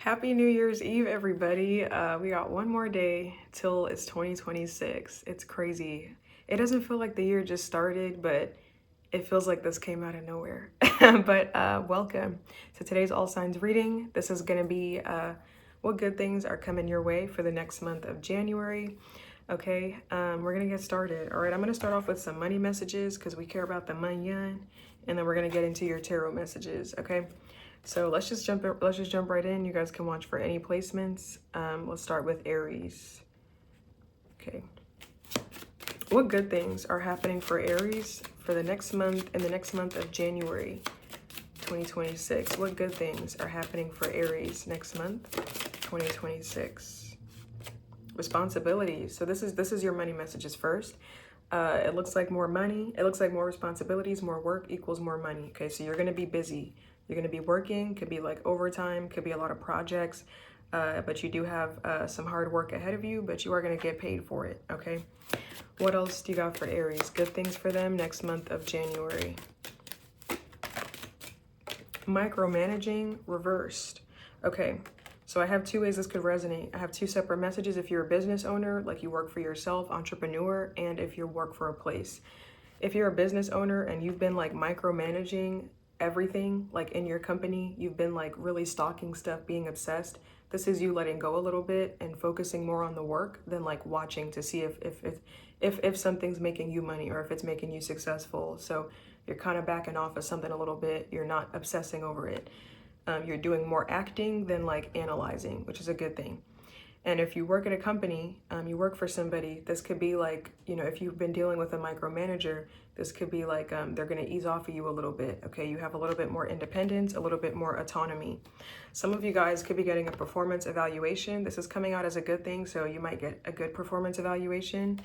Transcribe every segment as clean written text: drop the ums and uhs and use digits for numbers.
Happy New Year's Eve, everybody. We got one more day till it's 2026. It's crazy. It doesn't feel like the year just started, but it feels like this came out of nowhere. But welcome to today's All Signs reading. This is going to be what good things are coming your way for the next month of January. Okay, we're going to get started. All right, I'm going to start off with some money messages because we care about the money, and then we're going to get into your tarot messages. Okay. So let's just jump right in. You guys can watch for any placements. Let's start with Aries. Okay. What good things are happening for Aries for the next month, in the next month of January 2026? What good things are happening for Aries next month, 2026? Responsibilities. So this is your money messages first. It looks like more money. It looks like more responsibilities, more work equals more money. Okay, so you're going to be busy. You're going to be working, could be like overtime, could be a lot of projects, but you do have some hard work ahead of you, but you are going to get paid for it, okay? What else do you got for Aries? Good things for them next month of January. Micromanaging reversed. Okay, so I have two ways this could resonate. I have two separate messages if you're a business owner, like you work for yourself, entrepreneur, and if you work for a place. If you're a business owner and you've been like micromanaging everything, like in your company, you've been like really stalking stuff, being obsessed. This is you letting go a little bit and focusing more on the work than like watching to see if something's making you money or if it's making you successful. So you're kind of backing off of something a little bit. You're not obsessing over it. You're doing more acting than like analyzing, which is a good thing. And if you work at a company, you work for somebody, this could be like, you know, if you've been dealing with a micromanager, this could be like they're going to ease off of you a little bit. Okay, you have a little bit more independence, a little bit more autonomy. Some of you guys could be getting a performance evaluation. This is coming out as a good thing, so you might get a good performance evaluation.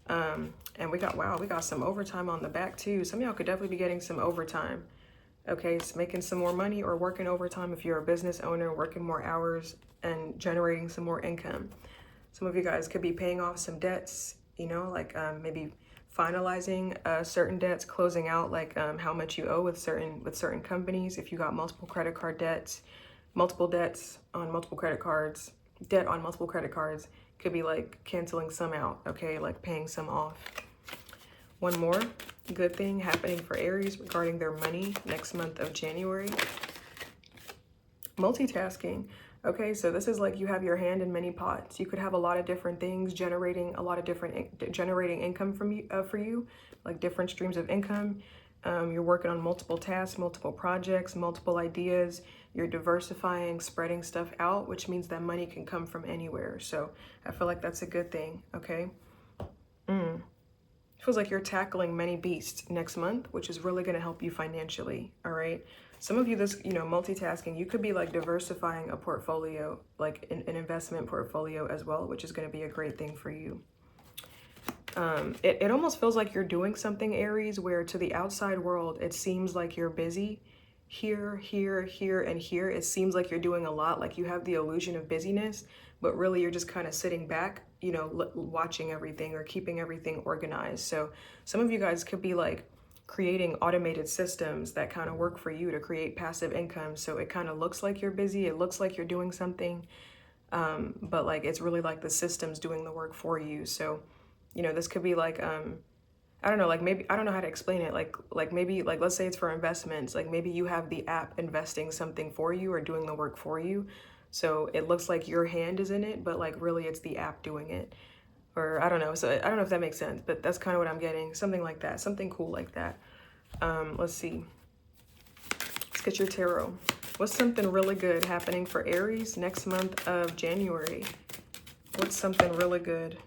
And we got some overtime on the back too. Some of y'all could definitely be getting some overtime. Okay, it's making some more money or working overtime if you're a business owner, working more hours and generating some more income. Some of you guys could be paying off some debts, you know, like maybe finalizing certain debts, closing out like how much you owe with certain companies. If you got multiple credit card debts, multiple debts on multiple credit cards, debt on multiple credit cards, could be like canceling some out, okay, like paying some off. One more good thing happening for Aries regarding their money next month of January. Multitasking. Okay, so this is like you have your hand in many pots. You could have a lot of different things generating income from you for you, like different streams of income. You're working on multiple tasks, multiple projects, multiple ideas. You're diversifying, spreading stuff out, which means that money can come from anywhere. So I feel like that's a good thing. Okay. Feels like you're tackling many beasts next month, which is really going to help you financially. All right. Some of you, this, you know, multitasking, you could be like diversifying a portfolio, like an investment portfolio as well, which is going to be a great thing for you. It almost feels like you're doing something, Aries, where to the outside world, it seems like you're busy here, here, here, and here. It seems like you're doing a lot, like you have the illusion of busyness, but really you're just kind of sitting back, you know, watching everything or keeping everything organized. So some of you guys could be like creating automated systems that kind of work for you to create passive income. So it kind of looks like you're busy. It looks like you're doing something, but like it's really like the system's doing the work for you. So, you know, this could be like, I don't know, like maybe, I don't know how to explain it. Like maybe, like, let's say it's for investments. Like maybe you have the app investing something for you or doing the work for you. So it looks like your hand is in it, but like really it's the app doing it. Or I don't know. So I don't know if that makes sense, but that's kind of what I'm getting. Something like that. Something cool like that. Let's see. Let's get your tarot. What's something really good happening for Aries next month of January? What's something really good?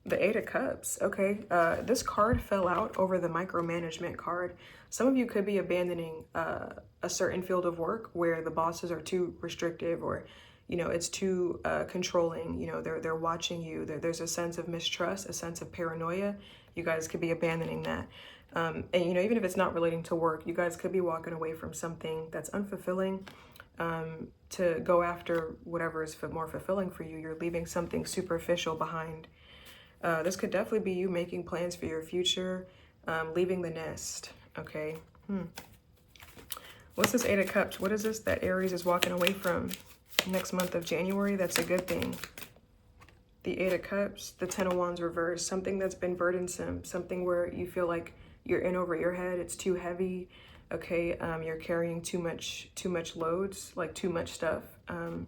The Eight of Cups. Okay. This card fell out over the micromanagement card. Some of you could be abandoning a certain field of work where the bosses are too restrictive, or you know, it's too controlling. You know, they're watching you. There's a sense of mistrust, a sense of paranoia. You guys could be abandoning that. And, you know, even if it's not relating to work, you guys could be walking away from something that's unfulfilling to go after whatever is more fulfilling for you. You're leaving something superficial behind. This could definitely be you making plans for your future, leaving the nest. Okay. What's this Eight of Cups? What is this that Aries is walking away from next month of January? That's a good thing. The Eight of Cups, the Ten of Wands reversed, something that's been burdensome, something where you feel like you're in over your head, it's too heavy, okay? You're carrying too much loads, like too much stuff.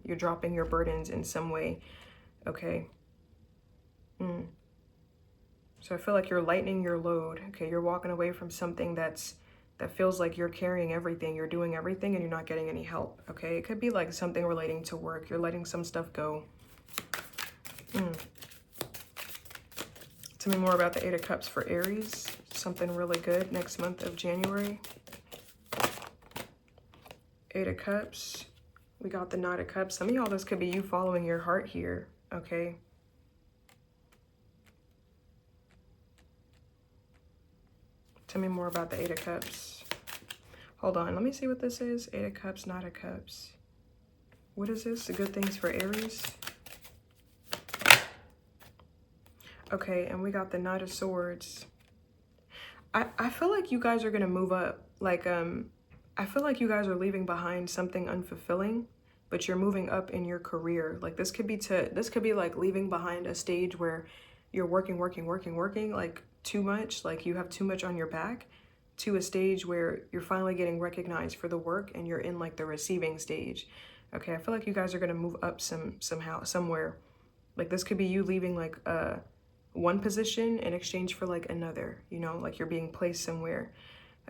You're dropping your burdens in some way, okay? So I feel like you're lightening your load, okay? You're walking away from something that feels like you're carrying everything, you're doing everything, and you're not getting any help, okay? It could be like something relating to work. You're letting some stuff go. Tell me more about the Eight of Cups for Aries. Something really good next month of January. Eight of Cups. We got the Knight of Cups. Some of y'all, this could be you following your heart here, okay? Tell me more about the Eight of Cups. Hold on, let me see what this is. Eight of Cups, Knight of Cups. What is this? The good things for Aries. Okay, and we got the Knight of Swords. I feel like you guys are gonna move up. Like, I feel like you guys are leaving behind something unfulfilling, but you're moving up in your career. Like this could be like leaving behind a stage where you're working like too much, like you have too much on your back, to a stage where you're finally getting recognized for the work and you're in like the receiving stage. Okay, I feel like you guys are gonna move up somehow, somewhere. Like this could be you leaving like one position in exchange for like another, you know, like you're being placed somewhere.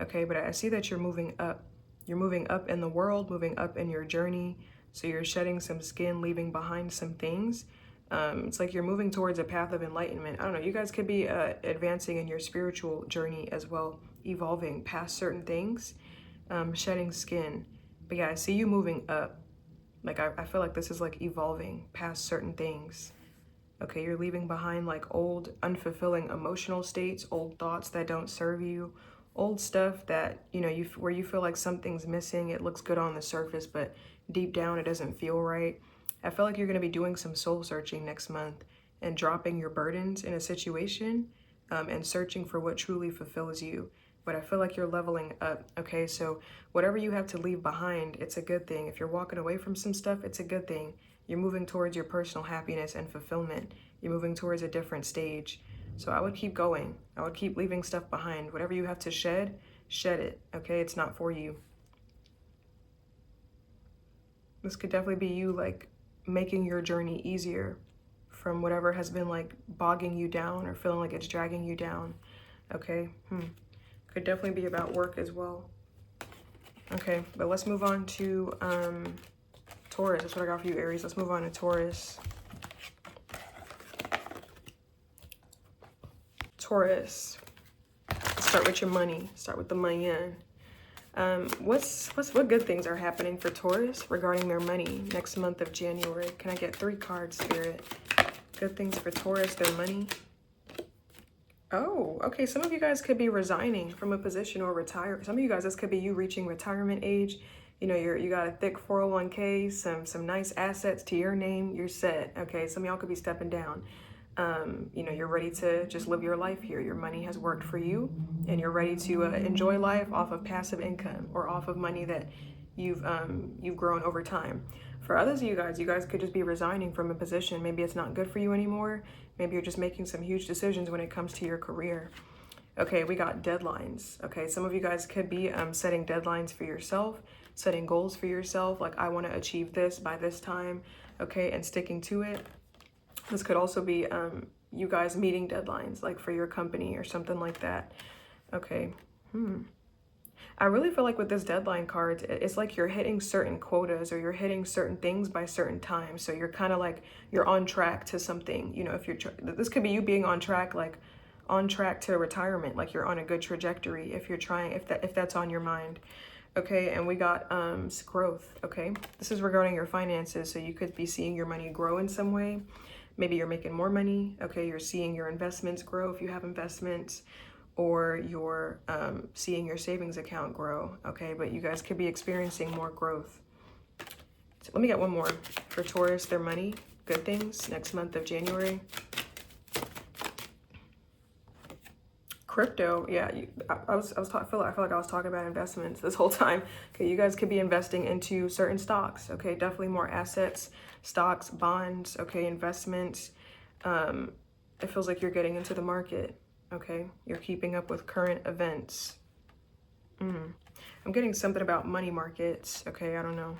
Okay, but I see that you're moving up. You're moving up in the world, moving up in your journey. So you're shedding some skin, leaving behind some things. It's like you're moving towards a path of enlightenment. I don't know, you guys could be advancing in your spiritual journey as well, evolving past certain things, shedding skin. But yeah, I see you moving up. Like I feel like this is like evolving past certain things. Okay, you're leaving behind like old, unfulfilling emotional states, old thoughts that don't serve you, old stuff that, you know, where you feel like something's missing. It looks good on the surface, but deep down it doesn't feel right. I feel like you're going to be doing some soul searching next month and dropping your burdens in a situation and searching for what truly fulfills you. But I feel like you're leveling up, okay? So whatever you have to leave behind, it's a good thing. If you're walking away from some stuff, it's a good thing. You're moving towards your personal happiness and fulfillment. You're moving towards a different stage. So I would keep going. I would keep leaving stuff behind. Whatever you have to shed, shed it, okay? It's not for you. This could definitely be you like making your journey easier from whatever has been like bogging you down or feeling like it's dragging you down, okay? Could definitely be about work as well. Okay, but let's move on to Taurus. That's what I got for you, Aries. Let's move on to Taurus. Taurus. Let's start with your money. Start with the money in. What good things are happening for Taurus regarding their money next month of January? Can I get 3 cards, Spirit? Good things for Taurus, their money. Oh, okay. Some of you guys could be resigning from a position or retire. Some of you guys, this could be you reaching retirement age. You know, you got a thick 401k, some nice assets to your name. You're set. Okay, some of y'all could be stepping down. You know, you're ready to just live your life here. Your money has worked for you, and you're ready to enjoy life off of passive income or off of money that you've grown over time. For others of you guys could just be resigning from a position. Maybe it's not good for you anymore. Maybe you're just making some huge decisions when it comes to your career. Okay, we got deadlines. Okay, some of you guys could be setting deadlines for yourself, setting goals for yourself, like I want to achieve this by this time, okay, and sticking to it. This could also be you guys meeting deadlines, like for your company or something like that. Okay. I really feel like with this deadline card, it's like you're hitting certain quotas or you're hitting certain things by certain times. So you're kind of like, you're on track to something. You know, if you're, this could be you being on track, like on track to retirement, like you're on a good trajectory if you're trying, if that's on your mind. Okay, and we got growth, okay? This is regarding your finances, so you could be seeing your money grow in some way. Maybe you're making more money, okay? You're seeing your investments grow if you have investments, or you're seeing your savings account grow, okay? But you guys could be experiencing more growth. So let me get one more for Taurus, their money, good things, next month of January. Crypto, yeah. I feel like I was talking about investments this whole time. Okay, you guys could be investing into certain stocks. Okay, definitely more assets, stocks, bonds. Okay, investments. It feels like you're getting into the market. Okay, you're keeping up with current events. I'm getting something about money markets. Okay, I don't know.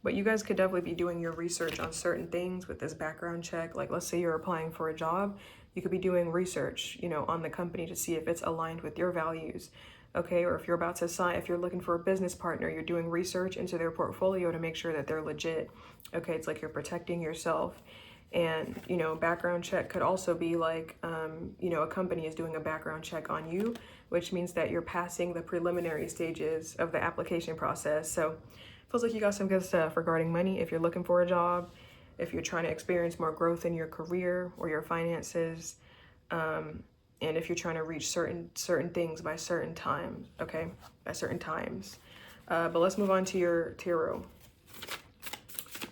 But you guys could definitely be doing your research on certain things with this background check. Like, let's say you're applying for a job, you could be doing research, you know, on the company to see if it's aligned with your values. Okay, or if you're about to sign, if you're looking for a business partner, you're doing research into their portfolio to make sure that they're legit. Okay, it's like you're protecting yourself. And, you know, background check could also be like, you know, a company is doing a background check on you, which means that you're passing the preliminary stages of the application process. So feels like you got some good stuff regarding money if you're looking for a job, if you're trying to experience more growth in your career or your finances, and if you're trying to reach certain things by certain times, okay, by certain times. But let's move on to your tarot.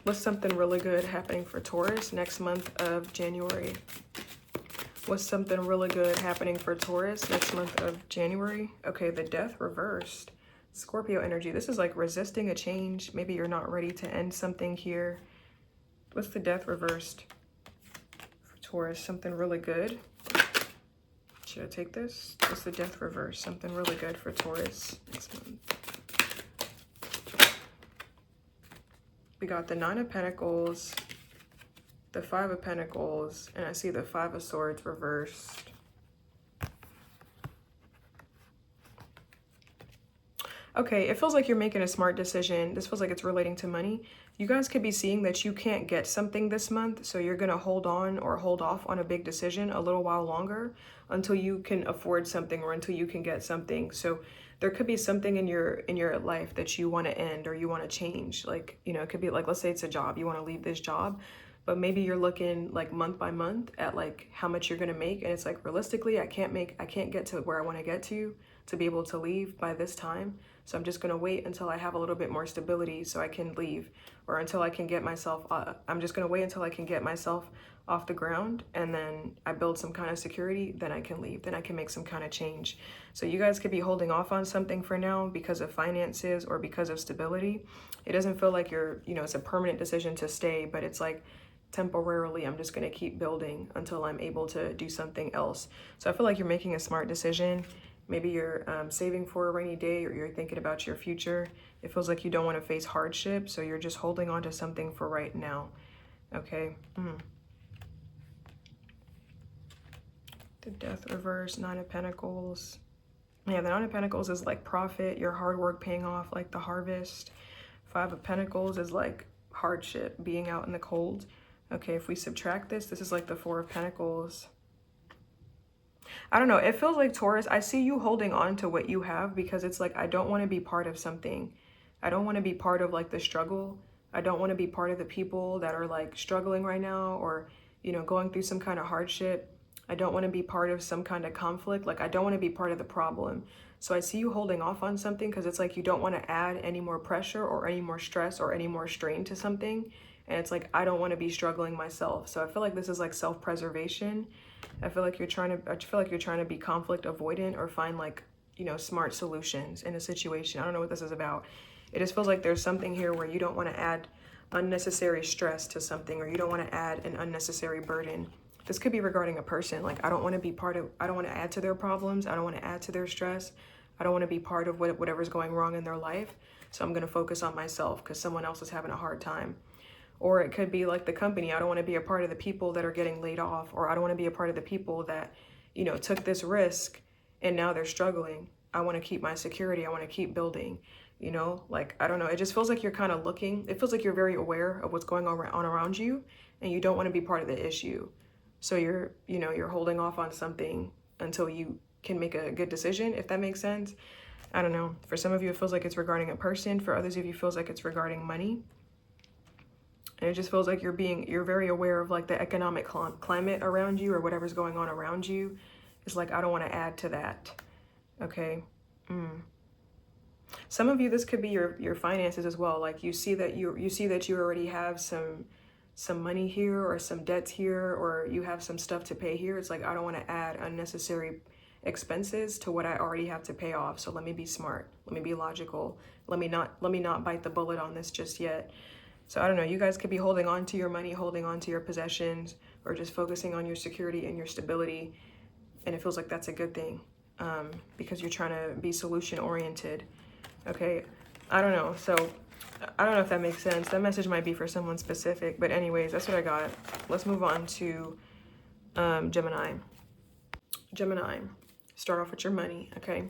What's something really good happening for Taurus next month of January? What's something really good happening for Taurus next month of January? Okay, the Death reversed. Scorpio energy. This is like resisting a change. Maybe you're not ready to end something here. What's the Death reversed for Taurus? Something really good. Should I take this? What's the Death reversed? Something really good for Taurus next month. We got the Nine of Pentacles, the Five of Pentacles, and I see the Five of Swords reversed. Okay, it feels like you're making a smart decision. This feels like it's relating to money. You guys could be seeing that you can't get something this month, so you're gonna hold on or hold off on a big decision a little while longer until you can afford something or until you can get something. So there could be something in your life that you want to end or you want to change. Like, you know, it could be like, let's say it's a job, you want to leave this job, but maybe you're looking like month by month at like how much you're gonna make, and it's like realistically I can't get to where I want to get to be able to leave by this time. So I'm just gonna wait until I have a little bit more stability so I can leave, or until I can get myself, I'm just gonna wait until I can get myself off the ground, and then I build some kind of security, then I can leave, then I can make some kind of change. So you guys could be holding off on something for now because of finances or because of stability. It doesn't feel like you're, you know, it's a permanent decision to stay, but it's like temporarily I'm just gonna keep building until I'm able to do something else. So I feel like you're making a smart decision. Maybe you're saving for a rainy day, or you're thinking about your future. It feels like you don't want to face hardship, so you're just holding on to something for right now. Okay. The Death reverse, Nine of Pentacles. Yeah, the Nine of Pentacles is like profit, your hard work paying off, like the harvest. Five of Pentacles is like hardship, being out in the cold. Okay, if we subtract this is like the Four of Pentacles. I don't know, it feels like Taurus, I see you holding on to what you have because it's like, I don't want to be part of something. I don't want to be part of like the struggle. I don't want to be part of the people that are like struggling right now, or, you know, going through some kind of hardship. I don't want to be part of some kind of conflict. Like, I don't want to be part of the problem. So I see you holding off on something because it's like you don't want to add any more pressure or any more stress or any more strain to something. And it's like, I don't want to be struggling myself. So I feel like this is like self-preservation. I feel like you're trying to be conflict avoidant or find like, you know, smart solutions in a situation. I don't know what this is about. It just feels like there's something here where you don't want to add unnecessary stress to something, or you don't want to add an unnecessary burden. This could be regarding a person. Like, I don't want to add to their problems. I don't want to add to their stress. I don't want to be part of whatever's going wrong in their life. So I'm going to focus on myself because someone else is having a hard time. Or it could be like the company. I don't want to be a part of the people that are getting laid off, or I don't want to be a part of the people that, you know, took this risk and now they're struggling. I want to keep my security. I want to keep building, you know, like, I don't know. It just feels like you're kind of looking. It feels like you're very aware of what's going on around you, and you don't want to be part of the issue. So you're holding off on something until you can make a good decision, if that makes sense. I don't know. For some of you, it feels like it's regarding a person. For others of you, it feels like it's regarding money. And it just feels like you're very aware of like the economic climate around you, or whatever's going on around you. It's like, I don't want to add to that. Okay. Some of you, this could be your finances as well. Like, you see that you already have some money here, or some debts here, or you have some stuff to pay here. It's like, I don't want to add unnecessary expenses to what I already have to pay off. So let me be smart. Let me be logical. Let me not bite the bullet on this just yet. So I don't know, you guys could be holding on to your money, holding on to your possessions, or just focusing on your security and your stability. And it feels like that's a good thing, because you're trying to be solution oriented. Okay, I don't know. So I don't know if that makes sense. That message might be for someone specific, but anyways, that's what I got. Let's move on to Gemini. Gemini, start off with your money, okay?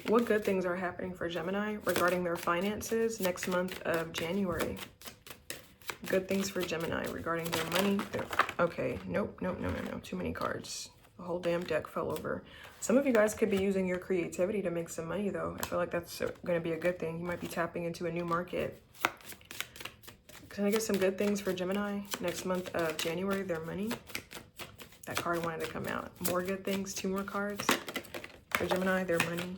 What good things are happening for Gemini regarding their finances next month of January? Good things for Gemini regarding their money. Okay, nope, no. Too many cards. The whole damn deck fell over. Some of you guys could be using your creativity to make some money, though. I feel like that's going to be a good thing. You might be tapping into a new market. Can I get some good things for Gemini next month of January, their money? That card wanted to come out. More good things, 2 more cards for Gemini, their money.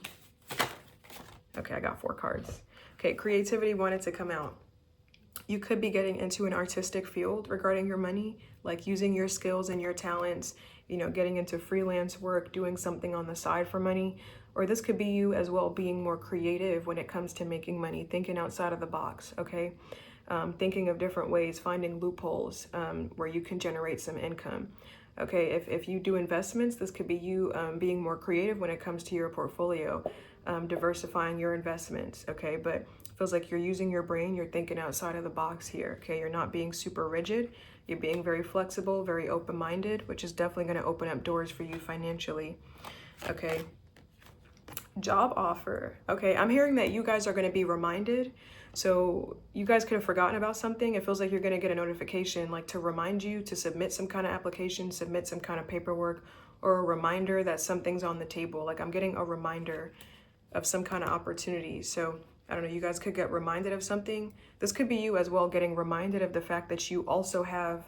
Okay, I got 4 cards. Okay, creativity wanted to come out. You could be getting into an artistic field regarding your money, like using your skills and your talents, you know, getting into freelance work, doing something on the side for money. Or this could be you as well being more creative when it comes to making money, thinking outside of the box, okay? Thinking of different ways, finding loopholes where you can generate some income. Okay, if you do investments, this could be you being more creative when it comes to your portfolio, diversifying your investments, okay? But it feels like you're using your brain, you're thinking outside of the box here, okay? You're not being super rigid, you're being very flexible, very open-minded, which is definitely gonna open up doors for you financially, okay? Job offer, okay? I'm hearing that you guys are gonna be reminded. So you guys could have forgotten about something. It feels like you're going to get a notification like to remind you to submit some kind of application, submit some kind of paperwork, or a reminder that something's on the table. Like I'm getting a reminder of some kind of opportunity. So I don't know, you guys could get reminded of something. This could be you as well getting reminded of the fact that you also have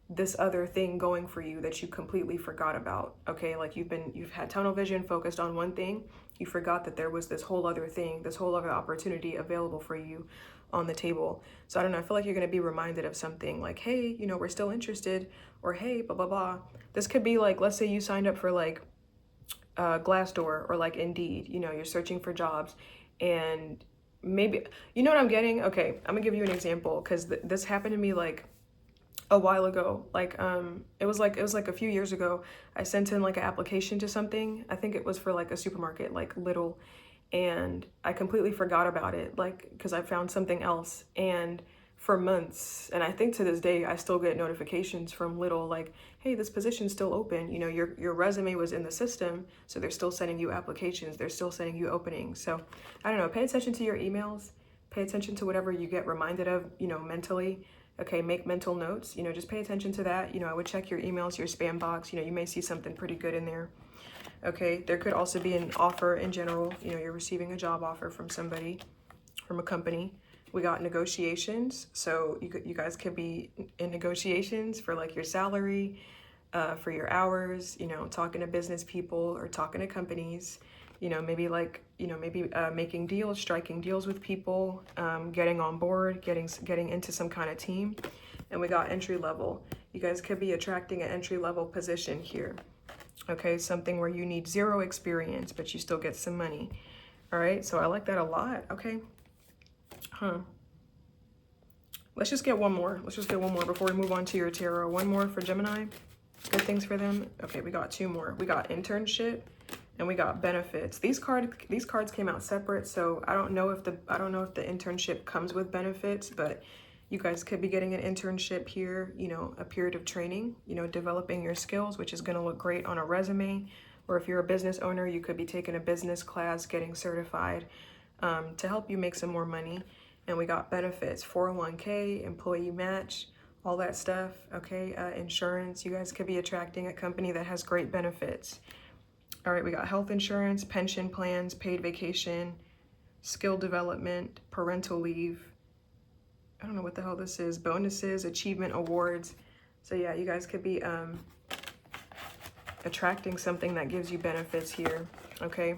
this other thing going for you that you completely forgot about. Okay, like you've had tunnel vision, focused on one thing. You forgot that there was this whole other thing, this whole other opportunity available for you on the table. So I don't know, I feel like you're going to be reminded of something like, hey, you know, we're still interested, or hey, blah, blah, blah. This could be like, let's say you signed up for like Glassdoor or like Indeed, you know, you're searching for jobs and maybe, you know what I'm getting? Okay, I'm gonna give you an example because this happened to me like a while ago. Like it was like a few years ago. I sent in like an application to something. I think it was for like a supermarket, like Little, and I completely forgot about it, like because I found something else. And for months, and I think to this day I still get notifications from Little like, hey, this position's still open, you know, your resume was in the system, so they're still sending you applications, they're still sending you openings. So I don't know, pay attention to your emails, pay attention to whatever you get reminded of, you know, mentally. Okay, make mental notes, you know, just pay attention to that. You know, I would check your emails, your spam box, you know, you may see something pretty good in there. Okay, there could also be an offer in general, you know, you're receiving a job offer from somebody, from a company. We got negotiations, so you guys could be in negotiations for like your salary, for your hours, you know, talking to business people or talking to companies, you know, maybe like, you know, maybe making deals, striking deals with people, getting on board, getting into some kind of team. And we got entry level. You guys could be attracting an entry level position here. Okay, something where you need 0 experience, but you still get some money. All right, so I like that a lot. Okay. Let's just get one more. Let's just get one more before we move on to your tarot. One more for Gemini. Good things for them. Okay, we got 2 more. We got internship and we got benefits. These cards came out separate, so I don't know if the internship comes with benefits, but you guys could be getting an internship here, you know, a period of training, you know, developing your skills, which is going to look great on a resume. Or if you're a business owner, you could be taking a business class, getting certified to help you make some more money. And we got benefits, 401k, employee match, all that stuff, okay? Insurance, you guys could be attracting a company that has great benefits. All right, we got health insurance, pension plans, paid vacation, skill development, parental leave. I don't know what the hell this is. Bonuses, achievement awards. So yeah, you guys could be attracting something that gives you benefits here, okay?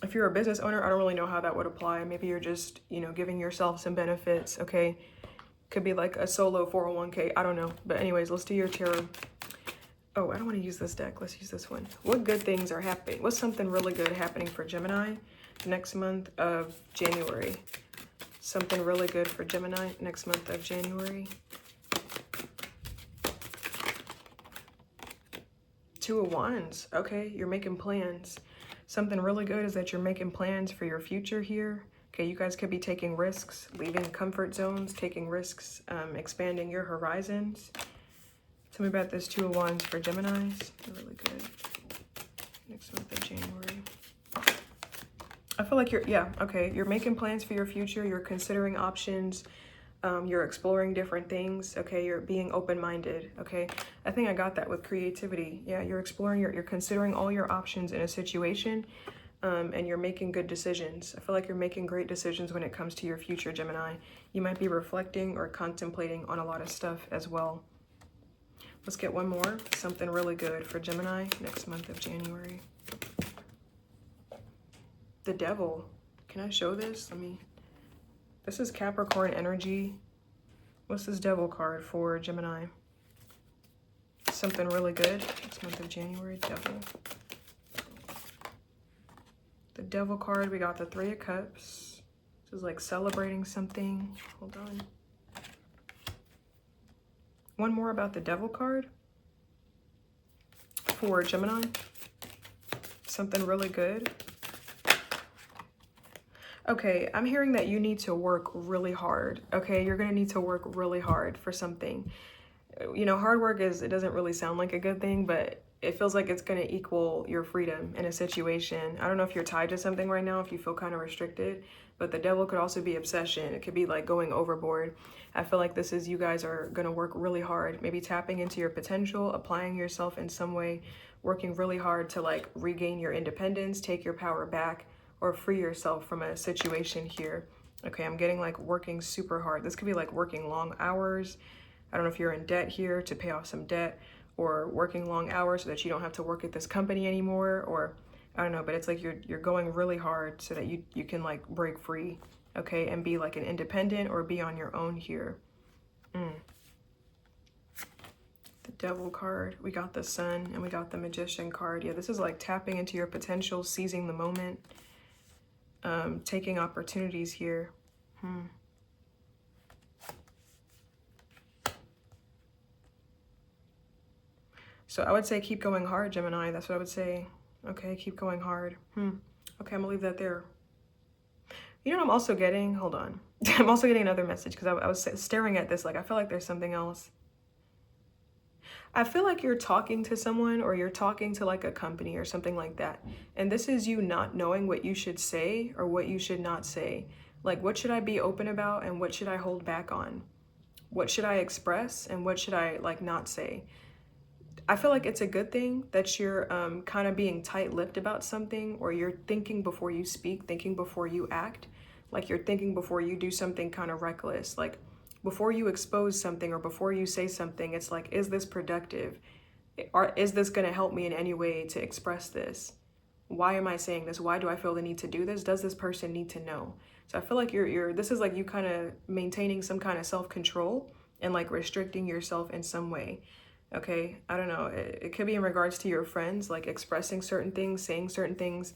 If you're a business owner, I don't really know how that would apply. Maybe you're just, you know, giving yourself some benefits, okay? Could be like a solo 401k, I don't know. But anyways, let's do your tarot. Oh, I don't want to use this deck. Let's use this one. What good things are happening? What's something really good happening for Gemini next month of January? Something really good for Gemini next month of January. Two of Wands. Okay, you're making plans. Something really good is that you're making plans for your future here. Okay, you guys could be taking risks, leaving comfort zones, taking risks, expanding your horizons. Tell me about this Two of Wands for Geminis. Really good. Next month of January. I feel like you're making plans for your future. You're considering options. You're exploring different things. Okay, you're being open-minded. Okay, I think I got that with creativity. Yeah, you're exploring, you're considering all your options in a situation, and you're making good decisions. I feel like you're making great decisions when it comes to your future, Gemini. You might be reflecting or contemplating on a lot of stuff as well. Let's get one more. Something really good for Gemini next month of January. The Devil. Can I show this? This is Capricorn energy. What's this Devil card for Gemini? Something really good next month of January. Devil. The Devil card, we got the Three of Cups. This is like celebrating something. Hold on. One more about the Devil card for Gemini. Something really good. Okay, I'm hearing that you need to work really hard. Okay, you're gonna need to work really hard for something. You know, hard work it doesn't really sound like a good thing, but it feels like it's gonna equal your freedom in a situation. I don't know if you're tied to something right now, if you feel kind of restricted, but the Devil could also be obsession. It could be like going overboard. I feel like this is you guys are gonna work really hard, maybe tapping into your potential, applying yourself in some way, working really hard to like regain your independence, take your power back, or free yourself from a situation here. Okay, I'm getting like working super hard. This could be like working long hours. I don't know if you're in debt here to pay off some debt, or working long hours so that you don't have to work at this company anymore, or I don't know, but it's like you're going really hard so that you can like break free, okay, and be like an independent or be on your own here. The Devil card, we got the Sun, and we got the Magician card. Yeah, this is like tapping into your potential, seizing the moment, taking opportunities here. So I would say keep going hard, Gemini. That's what I would say. Okay, keep going hard. Okay, I'm gonna leave that there. You know what I'm also getting? Hold on. I'm also getting another message because I was staring at this like I feel like there's something else. I feel like you're talking to someone, or you're talking to like a company or something like that. And this is you not knowing what you should say or what you should not say. Like, what should I be open about and what should I hold back on? What should I express and what should I like not say? I feel like it's a good thing that you're kind of being tight-lipped about something, or you're thinking before you speak, thinking before you act. Like you're thinking before you do something kind of reckless. Like before you expose something or before you say something, it's like, is this productive? Or is this going to help me in any way to express this? Why am I saying this? Why do I feel the need to do this? Does this person need to know? So I feel like this is like you kind of maintaining some kind of self-control and like restricting yourself in some way. Okay, I don't know. It could be in regards to your friends, like expressing certain things, saying certain things,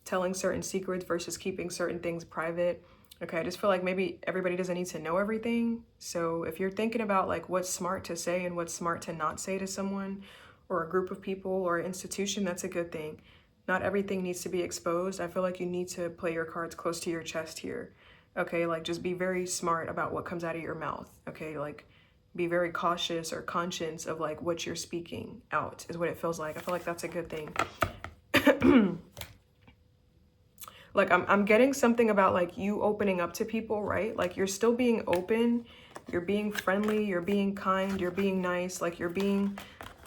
telling certain secrets versus keeping certain things private. Okay, I just feel like maybe everybody doesn't need to know everything. So if you're thinking about like what's smart to say and what's smart to not say to someone or a group of people or an institution, that's a good thing. Not everything needs to be exposed. I feel like you need to play your cards close to your chest here. Okay, like just be very smart about what comes out of your mouth. Okay, like be very cautious or conscious of like what you're speaking out is what it feels like. I feel like that's a good thing. Like I'm getting something about like you opening up to people, right? Like you're still being open, you're being friendly, you're being kind, you're being nice, like you're being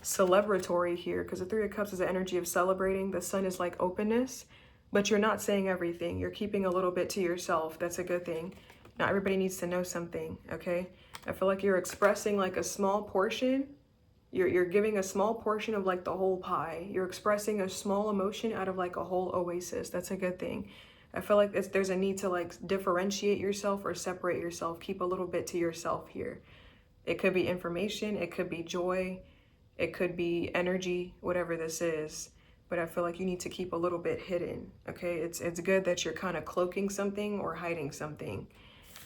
celebratory here, because the Three of Cups is the energy of celebrating. The Sun is like openness, but you're not saying everything. You're keeping a little bit to yourself. That's a good thing. Not everybody needs to know something, okay? I feel like you're expressing like a small portion. You're giving a small portion of like the whole pie. You're expressing a small emotion out of like a whole oasis. That's a good thing. I feel like there's a need to like differentiate yourself or separate yourself. Keep a little bit to yourself here. It could be information. It could be joy. It could be energy, whatever this is. But I feel like you need to keep a little bit hidden, okay? It's good that you're kind of cloaking something or hiding something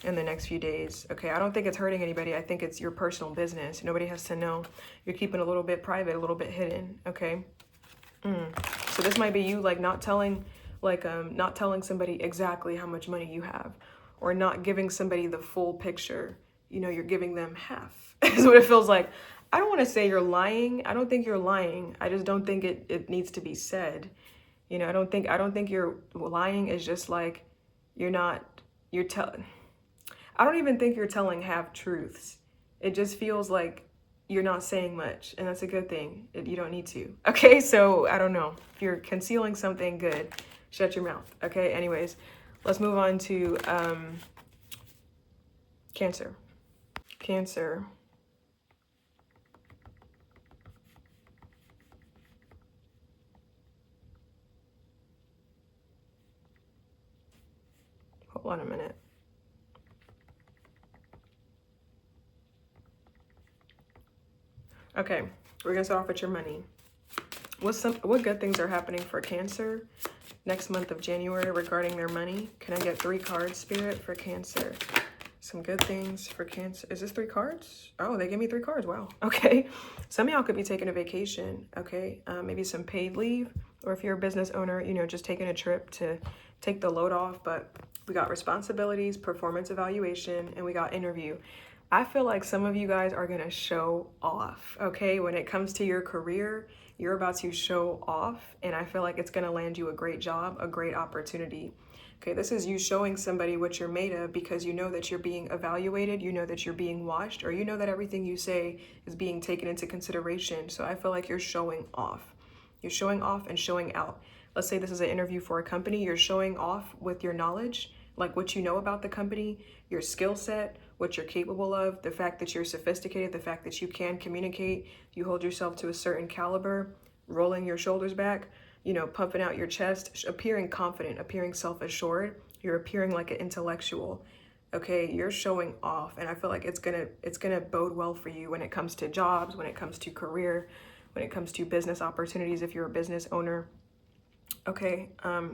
in the next few days, okay? I don't think it's hurting anybody. I think it's your personal business. Nobody has to know. You're keeping a little bit private, a little bit hidden, okay? So this might be you like not telling somebody exactly how much money you have, or not giving somebody the full picture. You know, you're giving them half is what it feels like. I don't want to say you're lying. I don't think you're lying. I just don't think it needs to be said. You know, I don't think you're lying. Is just like you're telling. I don't even think you're telling half truths. It just feels like you're not saying much, and that's a good thing. You don't need to. Okay, so I don't know. If you're concealing something, good. Shut your mouth. Okay, anyways, let's move on to Cancer. Cancer. Hold on a minute. Okay, we're gonna start off with your money. What good things are happening for Cancer next month of January regarding their money? Can I get 3 cards, Spirit, for Cancer? Some good things for Cancer. Is this 3 cards? Oh, they gave me 3 cards. Wow. Okay. Some of y'all could be taking a vacation. Okay. Maybe some paid leave, or if you're a business owner, you know, just taking a trip to take the load off. But we got responsibilities, performance evaluation, and we got interview. I feel like some of you guys are going to show off. Okay. When it comes to your career, you're about to show off, and I feel like it's going to land you a great job, a great opportunity. Okay, this is you showing somebody what you're made of, because you know that you're being evaluated, you know that you're being watched, or you know that everything you say is being taken into consideration. So I feel like you're showing off. You're showing off and showing out. Let's say this is an interview for a company. You're showing off with your knowledge, like what you know about the company, your skill set, what you're capable of, the fact that you're sophisticated, the fact that you can communicate, you hold yourself to a certain caliber, rolling your shoulders back, you know, pumping out your chest, appearing confident, appearing self-assured. You're appearing like an intellectual. Okay, you're showing off, and I feel like it's gonna bode well for you when it comes to jobs, when it comes to career, when it comes to business opportunities if you're a business owner. Okay,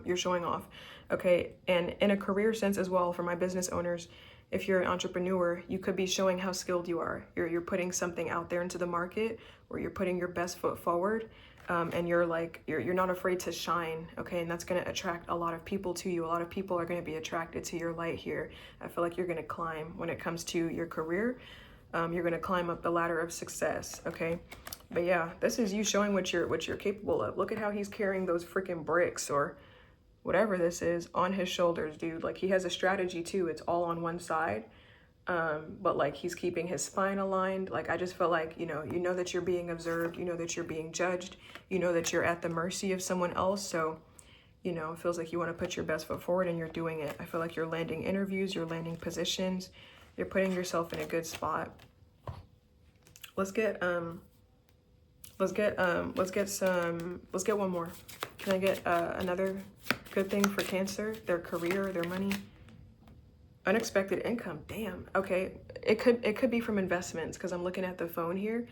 you're showing off. Okay, and in a career sense as well, for my business owners, if you're an entrepreneur, you could be showing how skilled you are. You're putting something out there into the market, or you're putting your best foot forward. And you're not afraid to shine, okay? And that's going to attract a lot of people to you. A lot of people are going to be attracted to your light here. I feel like you're going to climb when it comes to your career. You're going to climb up the ladder of success, okay? But yeah, this is you showing what you're capable of. Look at how he's carrying those freaking bricks, or whatever this is, on his shoulders, dude. Like, he has a strategy too. It's all on one side. But like, he's keeping his spine aligned. Like, I just feel like, you know that you're being observed, you know that you're being judged, you know that you're at the mercy of someone else. So, you know, it feels like you want to put your best foot forward, and you're doing it. I feel like you're landing interviews, you're landing positions, you're putting yourself in a good spot. Let's get one more. Can I get another good thing for Cancer? Their career, their money. Unexpected income. Damn. Okay, it could be from investments, because I'm looking at the phone here.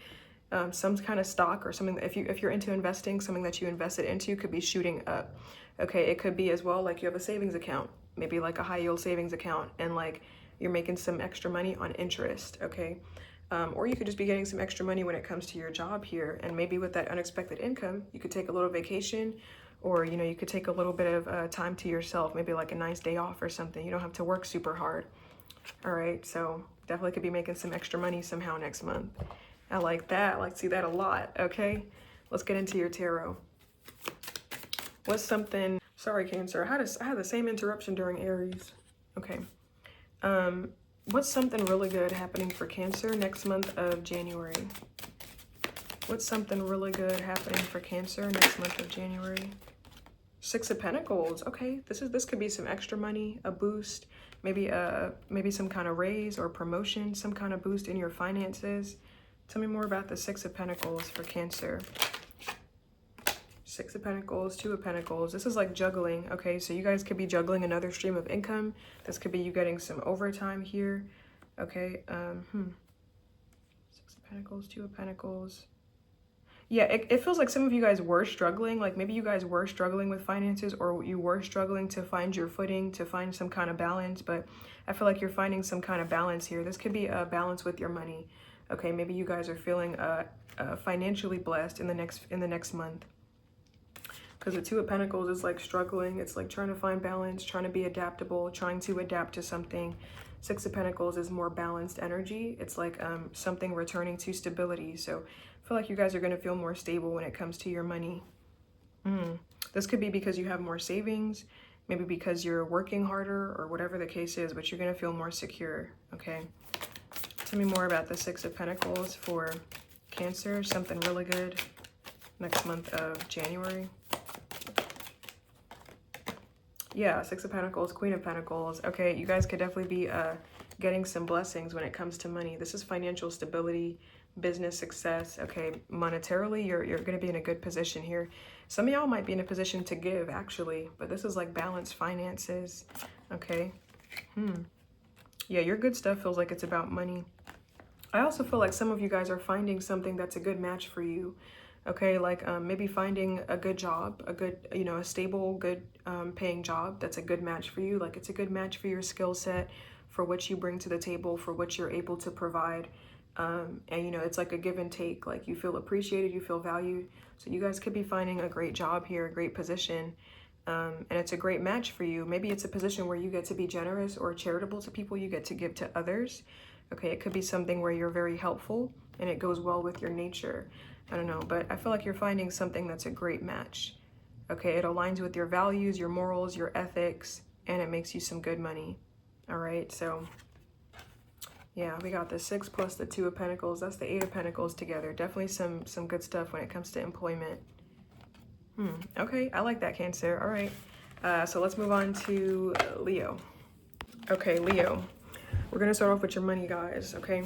Some kind of stock or something. If you're into investing, something that you invested into could be shooting up. Okay, it could be as well like you have a savings account, maybe like a high yield savings account, and like you're making some extra money on interest. Okay, or you could just be getting some extra money when it comes to your job here, and maybe with that unexpected income, you could take a little vacation. Or, you know, you could take a little bit of time to yourself, maybe like a nice day off or something. You don't have to work super hard. All right, so definitely could be making some extra money somehow next month. I like that. I like to see that a lot, okay? Let's get into your tarot. What's something... Sorry, Cancer. I had the same interruption during Aries. Okay. What's something really good happening for Cancer next month of January? What's something really good happening for Cancer next month of January? 6 of Pentacles. Okay, this could be some extra money, a boost, maybe some kind of raise or promotion, some kind of boost in your finances. Tell me more about the 6 of Pentacles for Cancer. 6 of Pentacles, 2 of Pentacles. This is like juggling. Okay, so you guys could be juggling another stream of income. This could be you getting some overtime here. Okay, 6 of Pentacles, 2 of Pentacles. Yeah, it feels like some of you guys were struggling. Like maybe you guys were struggling with finances, or you were struggling to find your footing, to find some kind of balance. But I feel like you're finding some kind of balance here. This could be a balance with your money. Okay, maybe you guys are feeling financially blessed in the next month. Because the Two of Pentacles is like struggling. It's like trying to find balance, trying to be adaptable, trying to adapt to something. Six of Pentacles is more balanced energy. It's like something returning to stability. So I feel like you guys are going to feel more stable when it comes to your money. This could be because you have more savings, maybe because you're working harder, or whatever the case is, but you're going to feel more secure. Okay. Tell me more about the Six of Pentacles for Cancer. Something really good next month of January. Yeah, Six of Pentacles, Queen of Pentacles. Okay, you guys could definitely be getting some blessings when it comes to money. This is financial stability, business success. Okay, monetarily, you're going to be in a good position here. Some of y'all might be in a position to give, actually, but this is like balanced finances. Okay. Yeah, your good stuff feels like it's about money. I also feel like some of you guys are finding something that's a good match for you. Okay, like maybe finding a good job, a good, a stable, good paying job that's a good match for you. Like it's a good match for your skill set, for what you bring to the table, for what you're able to provide. And, it's like a give and take. Like you feel appreciated, you feel valued. So you guys could be finding a great job here, a great position. And it's a great match for you. Maybe it's a position where you get to be generous or charitable to people. You get to give to others. Okay, it could be something where you're very helpful and it goes well with your nature. I don't know, but I feel like you're finding something that's a great match. Okay, it aligns with your values, your morals, your ethics, and it makes you some good money. All right, so yeah, we got the 6 plus the 2 of Pentacles. That's the 8 of Pentacles together. Definitely some good stuff when it comes to employment. Okay, I like that, Cancer. All right, so let's move on to Leo. Okay, Leo, we're gonna start off with your money, guys. Okay.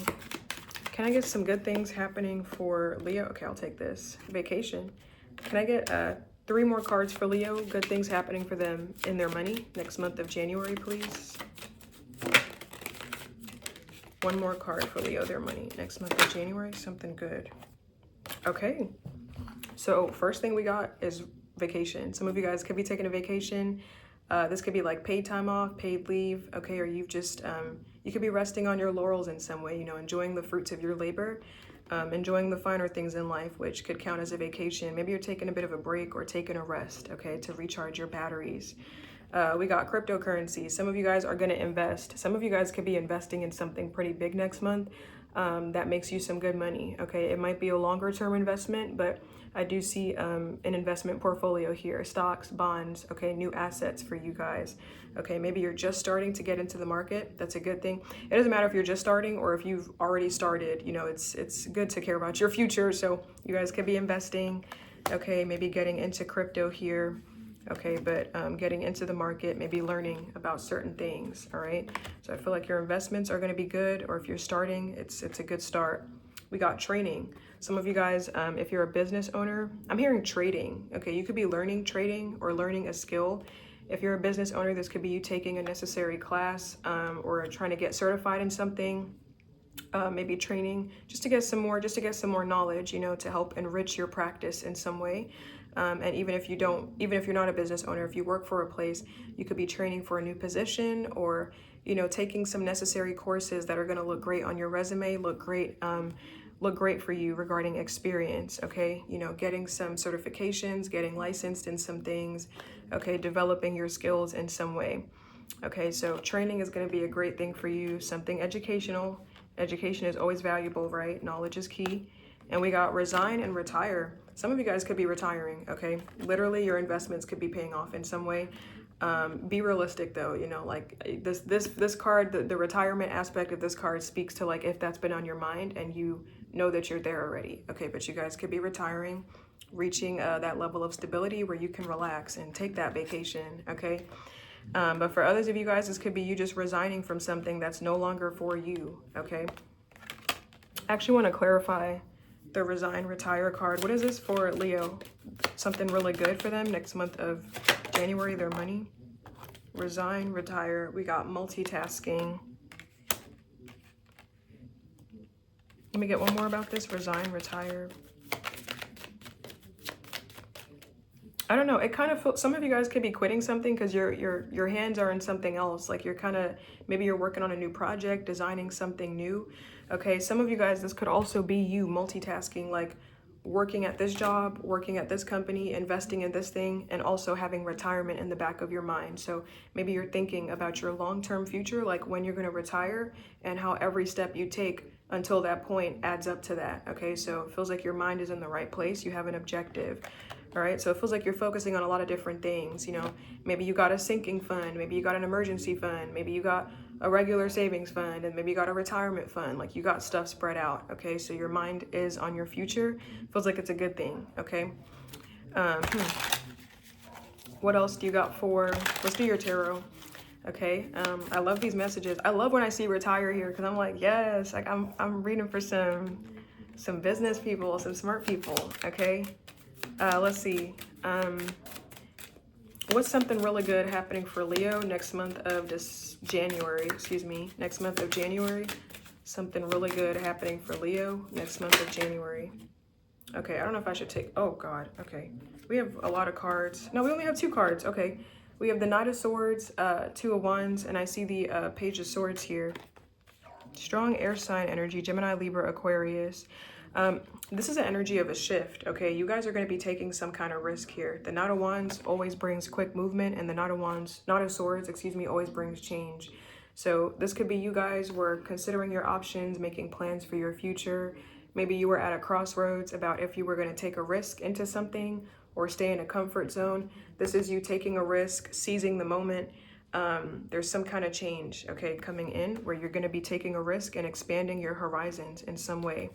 Can I get some good things happening for Leo? Okay, I'll take this. Vacation. Can I get 3 more cards for Leo? Good things happening for them in their money next month of January, please. 1 more card for Leo, their money next month of January. Something good. Okay. So first thing we got is vacation. Some of you guys could be taking a vacation. This could be like paid time off, paid leave, okay, or you've just, you could be resting on your laurels in some way, enjoying the fruits of your labor, enjoying the finer things in life, which could count as a vacation. Maybe you're taking a bit of a break or taking a rest, okay, to recharge your batteries. We got cryptocurrency. Some of you guys are going to invest. Some of you guys could be investing in something pretty big next month that makes you some good money, okay? It might be a longer term investment, but I do see an investment portfolio here, stocks, bonds, okay, new assets for you guys. Okay, maybe you're just starting to get into the market. That's a good thing. It doesn't matter if you're just starting or if you've already started, it's good to care about your future. So you guys could be investing, okay, maybe getting into crypto here. Okay, but getting into the market, maybe learning about certain things, all right? So I feel like your investments are going to be good, or if you're starting, it's a good start. We got training. Some of you guys, if you're a business owner, I'm hearing trading. Okay, you could be learning trading or learning a skill. If you're a business owner, this could be you taking a necessary class or trying to get certified in something. Maybe training just to get some more knowledge, to help enrich your practice in some way. And even if you're not a business owner, if you work for a place, you could be training for a new position, or taking some necessary courses that are going to look great on your resume, look great for you regarding experience. Okay, getting some certifications, getting licensed in some things, okay, developing your skills in some way. Okay, so training is going to be a great thing for you, something educational. Education is always valuable, right? Knowledge is key. And we got resign and retire. Some of you guys could be retiring, okay? Literally, your investments could be paying off in some way. Be realistic though, like this card, the retirement aspect of this card speaks to like if that's been on your mind and you know that you're there already, okay? But you guys could be retiring, reaching that level of stability where you can relax and take that vacation, okay? But for others of you guys, this could be you just resigning from something that's no longer for you, okay? I actually want to clarify the resign, retire card. What is this for Leo? Something really good for them next month of January, their money. Resign, retire. We got multitasking. Let me get one more about this. Resign, retire. I don't know. It kind of feels, some of you guys could be quitting something because your hands are in something else. Like you're kind of, maybe you're working on a new project, designing something new. Okay, some of you guys, this could also be you multitasking, like working at this job, working at this company, investing in this thing, and also having retirement in the back of your mind. So maybe you're thinking about your long-term future, like when you're going to retire and how every step you take until that point adds up to that. Okay, so it feels like your mind is in the right place. You have an objective. All right, so it feels like you're focusing on a lot of different things. You know, maybe you got a sinking fund, maybe you got an emergency fund, maybe you got a regular savings fund, and maybe you got a retirement fund. Like you got stuff spread out. Okay, so your mind is on your future. Feels like it's a good thing. Okay. What else do you got for? Let's do your tarot. Okay. I love these messages. I love when I see retire here because I'm like, yes, like I'm reading for some business people, some smart people. Okay. Let's see. What's something really good happening for Leo next month of this January? Excuse me. Next month of January. Something really good happening for Leo next month of January. Okay, I don't know if I should take... Oh, God. Okay. We have a lot of cards. No, we only have 2 cards. Okay. We have the Knight of Swords, 2 of Wands, and I see the Page of Swords here. Strong air sign energy, Gemini, Libra, Aquarius. This is an energy of a shift, okay? You guys are going to be taking some kind of risk here. The Knight of Wands always brings quick movement, and the Knight of Swords, excuse me, always brings change. So this could be you guys were considering your options, making plans for your future. Maybe you were at a crossroads about if you were going to take a risk into something or stay in a comfort zone. This is you taking a risk, seizing the moment. There's some kind of change, okay, coming in where you're going to be taking a risk and expanding your horizons in some way.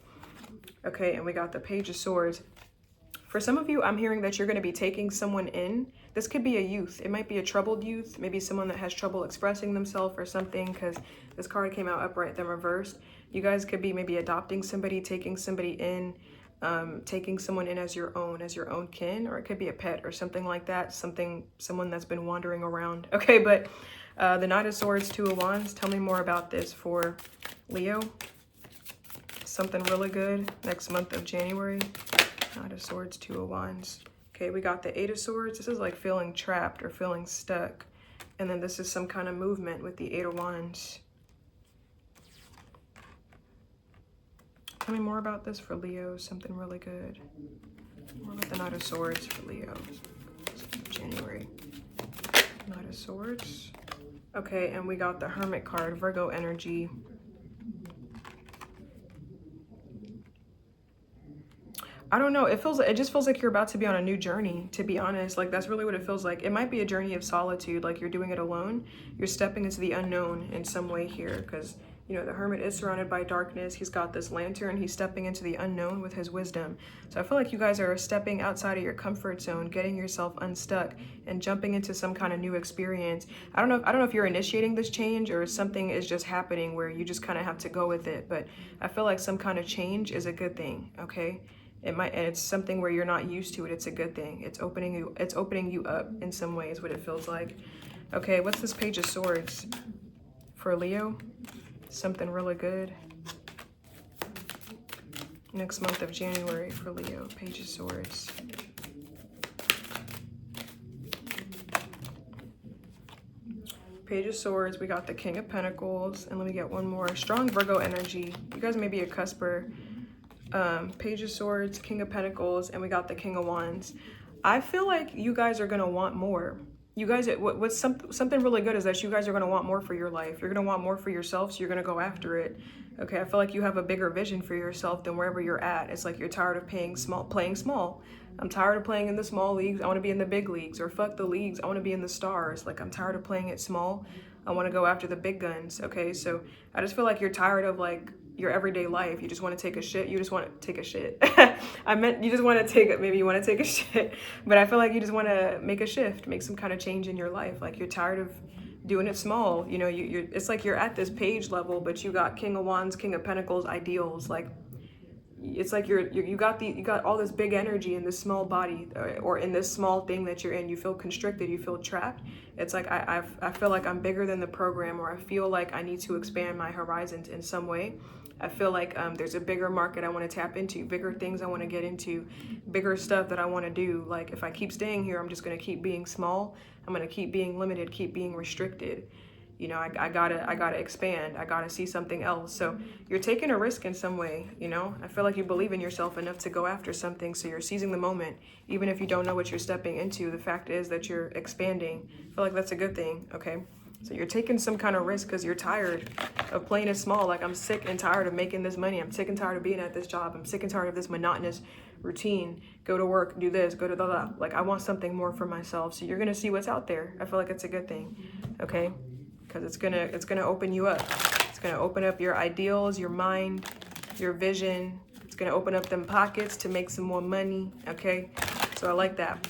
Okay, and we got the Page of Swords. For some of you, I'm hearing that you're going to be taking someone in. This could be a youth. It might be a troubled youth, maybe someone that has trouble expressing themselves or something, because this card came out upright, then reversed. You guys could be maybe adopting somebody, taking somebody in, taking someone in as your own kin, or it could be a pet or something like that, someone that's been wandering around. Okay, but the Knight of Swords, 2 of Wands. Tell me more about this for Leo. Something really good next month of January. Knight of Swords, 2 of Wands. Okay, we got the 8 of Swords. This is like feeling trapped or feeling stuck. And then this is some kind of movement with the 8 of Wands. Tell me more about this for Leo. Something really good. More about the Knight of Swords for Leo. January. Knight of Swords. Okay, and we got the Hermit card, Virgo energy. I don't know. It just feels like you're about to be on a new journey, to be honest. Like, that's really what it feels like. It might be a journey of solitude, like you're doing it alone. You're stepping into the unknown in some way here because, you know, the Hermit is surrounded by darkness. He's got this lantern. He's stepping into the unknown with his wisdom. So I feel like you guys are stepping outside of your comfort zone, getting yourself unstuck and jumping into some kind of new experience. I don't know if you're initiating this change or something is just happening where you just kind of have to go with it. But I feel like some kind of change is a good thing, okay? And it's something where you're not used to it. It's a good thing. It's opening you up in some ways, what it feels like. Okay, what's this Page of Swords for Leo? Something really good next month of January for Leo. Page of Swords. Page of Swords. We got the King of Pentacles, and let me get one more. Strong Virgo energy. You guys may be a cusper. Page of Swords, King of Pentacles, and we got the King of Wands. I feel like you guys are gonna want more. You guys, what's something really good is that you guys are gonna want more for your life. You're gonna want more for yourself, so you're gonna go after it. Okay, I feel like you have a bigger vision for yourself than wherever you're at. It's like you're tired of playing small. I'm tired of playing in the small leagues. I want to be in the big leagues, or fuck the leagues. I want to be in the stars. Like, I'm tired of playing it small. I want to go after the big guns. Okay, so I just feel like you're tired of like your everyday life. You just want to take a shit. You just want to take a shit. I meant you just want to take it. Maybe you want to take a shit, but I feel like you just want to make a shift, make some kind of change in your life. Like, you're tired of doing it small. You know, it's like you're at this page level, but you got King of Wands, King of Pentacles ideals. Like, it's like you got all this big energy in this small body, or in this small thing that you're in. You feel constricted, you feel trapped. It's like I feel like I'm bigger than the program, or I feel like I need to expand my horizons in some way. I feel like there's a bigger market I want to tap into, bigger things I want to get into, bigger stuff that I want to do. Like if I keep staying here, I'm just going to keep being small. I'm going to keep being limited, keep being restricted. You know, I gotta expand. I gotta see something else. So you're taking a risk in some way, you know? I feel like you believe in yourself enough to go after something. So you're seizing the moment, even if you don't know what you're stepping into. The fact is that you're expanding. I feel like that's a good thing, okay? So you're taking some kind of risk because you're tired of playing it small. Like, I'm sick and tired of making this money. I'm sick and tired of being at this job. I'm sick and tired of this monotonous routine. Go to work, do this, go to the. Like, I want something more for myself. So you're gonna see what's out there. I feel like it's a good thing, okay? Because it's gonna open you up. It's gonna open up your ideals, your mind, your vision. It's gonna open up them pockets to make some more money, okay? So I like that.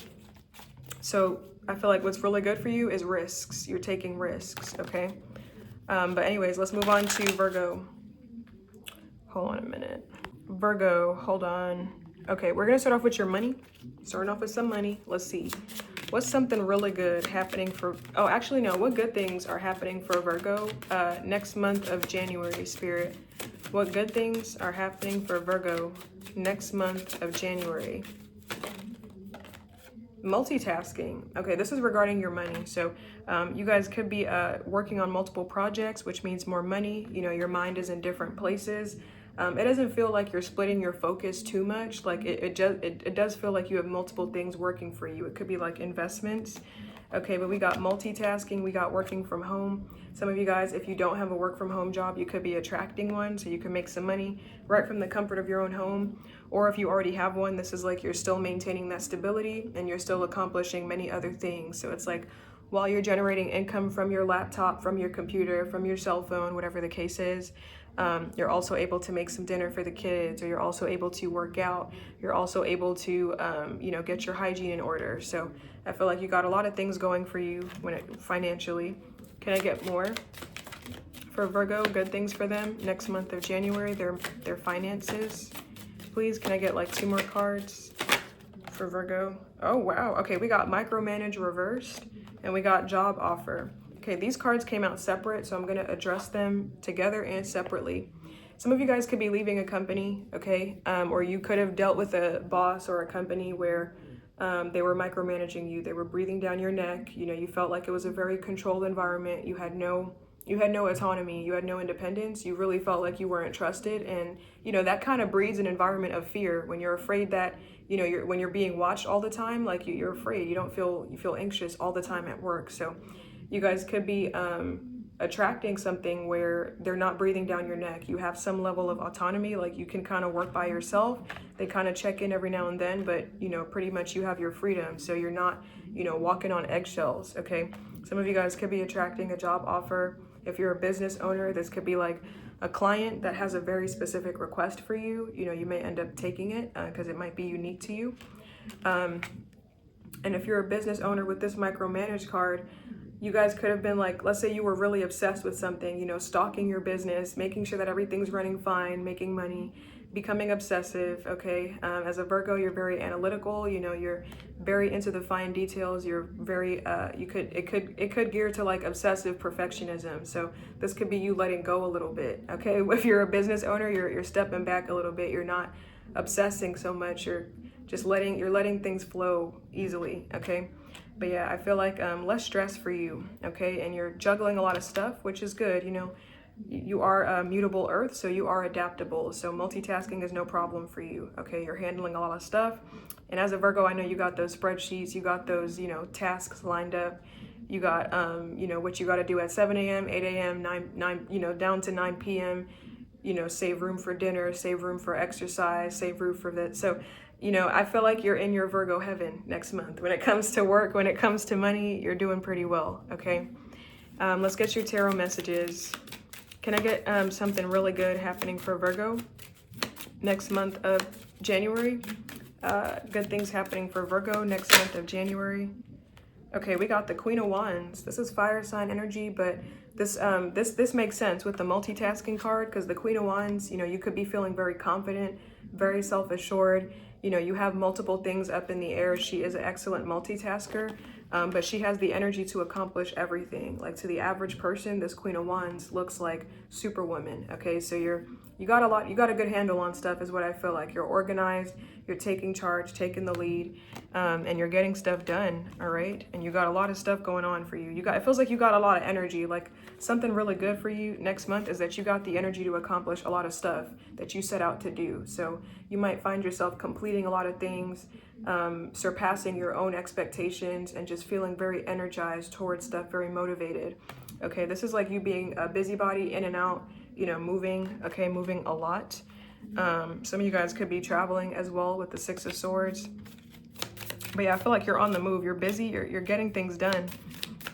So I feel like what's really good for you is risks. You're taking risks, okay? But anyways, let's move on to Virgo. Hold on a minute. Virgo, hold on. Okay, we're gonna start off with your money. Starting off with some money. Let's see. What's something really good happening for, oh, actually, no, what good things are happening for Virgo next month of January, Spirit? What good things are happening for Virgo next month of January? Multitasking. Okay, this is regarding your money. So you guys could be working on multiple projects, which means more money. You know, your mind is in different places. It doesn't feel like you're splitting your focus too much. Like it does feel like you have multiple things working for you. It could be like investments. Okay, but we got multitasking, we got working from home. Some of you guys, if you don't have a work from home job, you could be attracting one, so you can make some money right from the comfort of your own home. Or if you already have one, this is like you're still maintaining that stability and you're still accomplishing many other things. So it's like while you're generating income from your laptop, from your computer, from your cell phone, whatever the case is, you're also able to make some dinner for the kids, or you're also able to work out. You're also able to, you know, get your hygiene in order. So I feel like you got a lot of things going for you financially. Can I get more for Virgo? Good things for them next month of January, their finances. Please, can I get like 2 more cards for Virgo? Oh, wow. Okay, we got micromanage reversed and we got job offer. Okay, these cards came out separate, so I'm going to address them together and separately. Some of you guys could be leaving a company, okay? Or you could have dealt with a boss or a company where they were micromanaging you. They were breathing down your neck. You know, you felt like it was a very controlled environment. You had no autonomy. You had no independence. You really felt like you weren't trusted. And, you know, that kind of breeds an environment of fear when you're afraid that, you know, when you're being watched all the time, like you're afraid. You feel anxious all the time at work. So you guys could be attracting something where they're not breathing down your neck. You have some level of autonomy, like you can kind of work by yourself. They kind of check in every now and then, but, you know, pretty much you have your freedom. So you're not, you know, walking on eggshells, okay? Some of you guys could be attracting a job offer. If you're a business owner, this could be like a client that has a very specific request for you. You know, you may end up taking it because it might be unique to you. And if you're a business owner with this micromanage card, you guys could have been like, let's say you were really obsessed with something, you know, stalking your business, making sure that everything's running fine, making money, becoming obsessive, okay? As a Virgo, you're very analytical, you know, you're very into the fine details, you're very, it could gear to like obsessive perfectionism. So this could be you letting go a little bit, okay? If you're a business owner, you're stepping back a little bit, you're not obsessing so much, you're letting things flow easily, okay? But yeah, I feel like less stress for you, okay? And you're juggling a lot of stuff, which is good, you know. You are a mutable earth, so you are adaptable. So multitasking is no problem for you, okay? You're handling a lot of stuff. And as a Virgo, I know you got those spreadsheets, you got those, you know, tasks lined up. You got, you know, what you got to do at 7 a.m., 8 a.m., 9, you know, down to 9 p.m., you know, save room for dinner, save room for exercise, save room for that. So, you know, I feel like you're in your Virgo heaven next month. When it comes to work, when it comes to money, you're doing pretty well, okay? Let's get your tarot messages. Can I get something really good happening for Virgo next month of January? Good things happening for Virgo next month of January. Okay, we got the Queen of Wands. This is fire sign energy, but this makes sense with the multitasking card, because the Queen of Wands, you know, you could be feeling very confident, very self-assured. You know, you have multiple things up in the air. She is an excellent multitasker, but she has the energy to accomplish everything. Like, to the average person, this Queen of Wands looks like Superwoman, okay? So you're You got a lot, you got a good handle on stuff is what I feel like. You're organized, you're taking charge, taking the lead, and you're getting stuff done, all right? And you got a lot of stuff going on for you. It feels like you got a lot of energy. Like something really good for you next month is that you got the energy to accomplish a lot of stuff that you set out to do. So you might find yourself completing a lot of things, surpassing your own expectations, and just feeling very energized towards stuff, very motivated. Okay, this is like you being a busybody, in and out, you know, moving, okay, moving a lot. Some of you guys could be traveling as well with the Six of Swords. But yeah, I feel like you're on the move. You're busy. You're getting things done.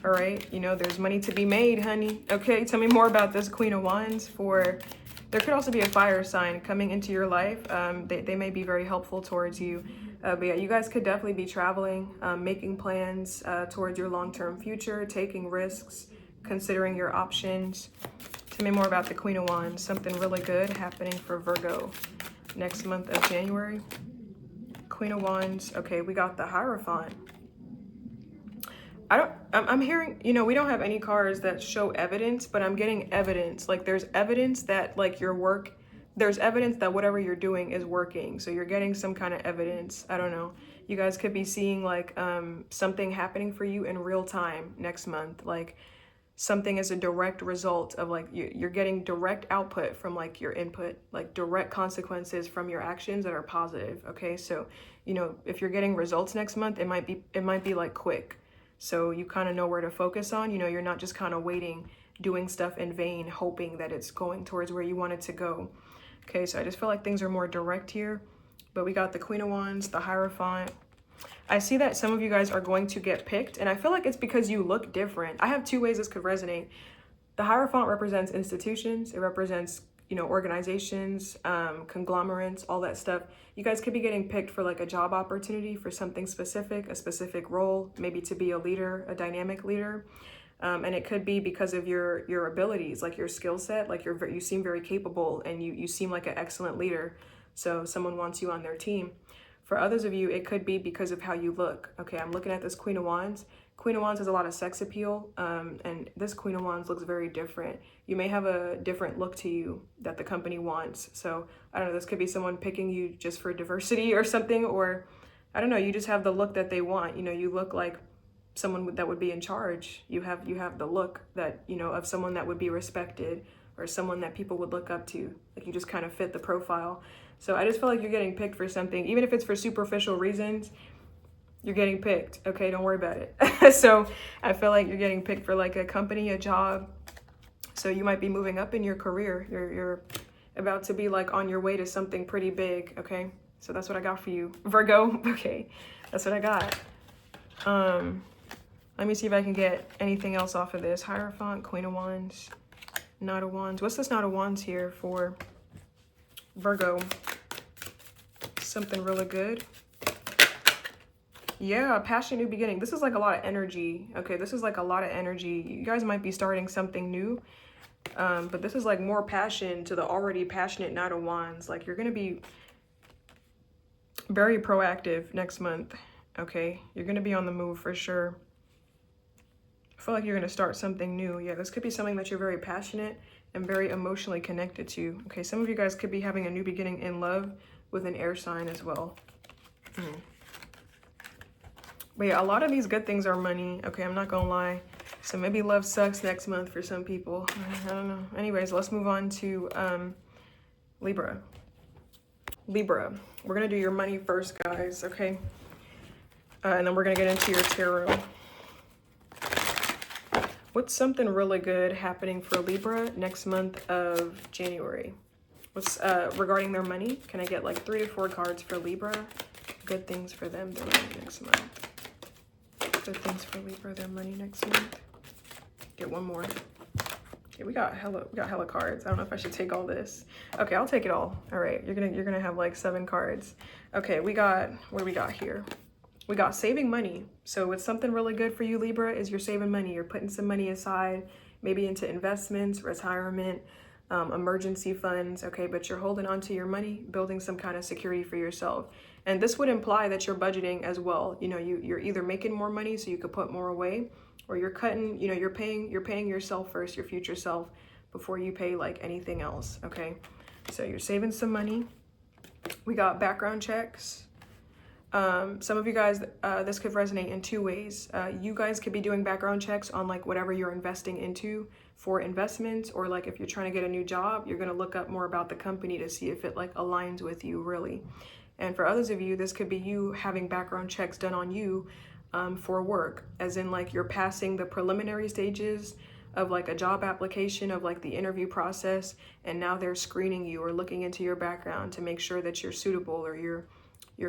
All right. You know, there's money to be made, honey. Okay, tell me more about this Queen of Wands. There could also be a fire sign coming into your life. They may be very helpful towards you. But yeah, you guys could definitely be traveling, making plans towards your long-term future, taking risks, considering your options. Tell me more about the Queen of Wands. Something really good happening for Virgo next month of January. Queen of Wands. Okay, we got the Hierophant. I'm hearing, you know, we don't have any cards that show evidence, but I'm getting evidence. Like there's evidence that like there's evidence that whatever you're doing is working. So you're getting some kind of evidence. I don't know. You guys could be seeing like something happening for you in real time next month. Like something is a direct result of like you're getting direct output from like your input, like direct consequences from your actions that are positive. Okay, so you know, if you're getting results next month, it might be like quick, so you kind of know where to focus on. You know, you're not just kind of waiting, doing stuff in vain, hoping that it's going towards where you want it to go. Okay, so I just feel like things are more direct here. But we got the Queen of Wands, the Hierophant. I see that some of you guys are going to get picked, and I feel like it's because you look different. I have two ways this could resonate. The Hierophant represents institutions. It represents, you know, organizations, conglomerates, all that stuff. You guys could be getting picked for like a job opportunity, for something specific, a specific role, maybe to be a leader, a dynamic leader. And it could be because of your abilities, like your skill set, like you seem very capable, and you seem like an excellent leader. So someone wants you on their team. For others of you, it could be because of how you look. Okay, I'm looking at this Queen of Wands. Queen of Wands has a lot of sex appeal, and this Queen of Wands looks very different. You may have a different look to you that the company wants. So, I don't know, this could be someone picking you just for diversity or something, or, I don't know, you just have the look that they want. You know, you look like someone that would be in charge. You have the look that, you know, of someone that would be respected, or someone that people would look up to. Like you just kind of fit the profile. So I just feel like you're getting picked for something, even if it's for superficial reasons, you're getting picked. Okay, don't worry about it. So I feel like you're getting picked for like a company, a job. So you might be moving up in your career. You're about to be like on your way to something pretty big. Okay, so that's what I got for you, Virgo. Okay, that's what I got. Let me see if I can get anything else off of this. Hierophant, Queen of Wands, Knight of Wands. What's this Knight of Wands here for Virgo? Something really good. Yeah, passion, new beginning. This is like a lot of energy. Okay, this is like a lot of energy. You guys might be starting something new. But this is like more passion to the already passionate Knight of Wands. Like you're going to be very proactive next month. Okay, you're going to be on the move for sure. I feel like you're going to start something new. Yeah, this could be something that you're very passionate and very emotionally connected to. Okay, some of you guys could be having a new beginning in love with an air sign as well. But yeah, a lot of these good things are money. Okay, I'm not gonna lie. So maybe love sucks next month for some people. I don't know. Anyways, let's move on to Libra. Libra, we're gonna do your money first, guys, okay? And then we're gonna get into your tarot. What's something really good happening for Libra next month of January? What's regarding their money? Can I get like 3 to 4 cards for Libra? Good things for them, their money next month. Good things for Libra, their money next month. Get one more. Okay, we got hella cards. I don't know if I should take all this. Okay, I'll take it all. All right, you're gonna have like 7 cards. Okay, what do we got here? We got saving money. So it's something really good for you, Libra, is you're saving money. You're putting some money aside, maybe into investments, retirement, emergency funds, okay? But you're holding on to your money, building some kind of security for yourself. And this would imply that you're budgeting as well. You know, you're either making more money so you could put more away, or you're cutting, you know, you're paying yourself first, your future self, before you pay like anything else, okay? So you're saving some money. We got background checks. Some of you guys, this could resonate in two ways. You guys could be doing background checks on like whatever you're investing into for investments, or like if you're trying to get a new job, you're going to look up more about the company to see if it like aligns with you really. And for others of you, this could be you having background checks done on you for work, as in like you're passing the preliminary stages of like a job application, of like the interview process, and now they're screening you or looking into your background to make sure that you're suitable or you're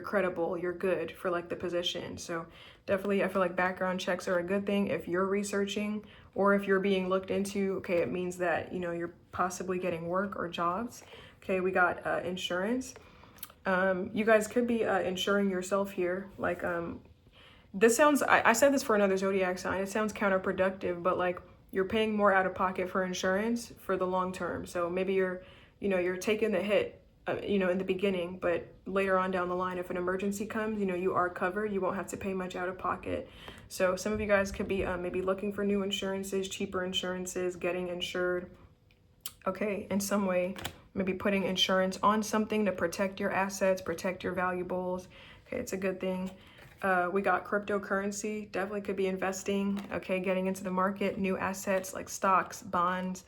credible, you're good for like the position. So definitely I feel like background checks are a good thing if you're researching or if you're being looked into. Okay, it means that, you know, you're possibly getting work or jobs. Okay, we got insurance. You guys could be insuring yourself here. Like this sounds, I said this for another zodiac sign, it sounds counterproductive, but like you're paying more out of pocket for insurance for the long term. So maybe you're, you know, you're taking the hit, you know, in the beginning, but later on down the line, if an emergency comes, you know, you are covered. You won't have to pay much out of pocket. So some of you guys could be maybe looking for new insurances, cheaper insurances, getting insured. Okay, in some way, maybe putting insurance on something to protect your assets, protect your valuables. Okay, it's a good thing. We got cryptocurrency, definitely could be investing, okay, getting into the market, new assets like stocks, bonds,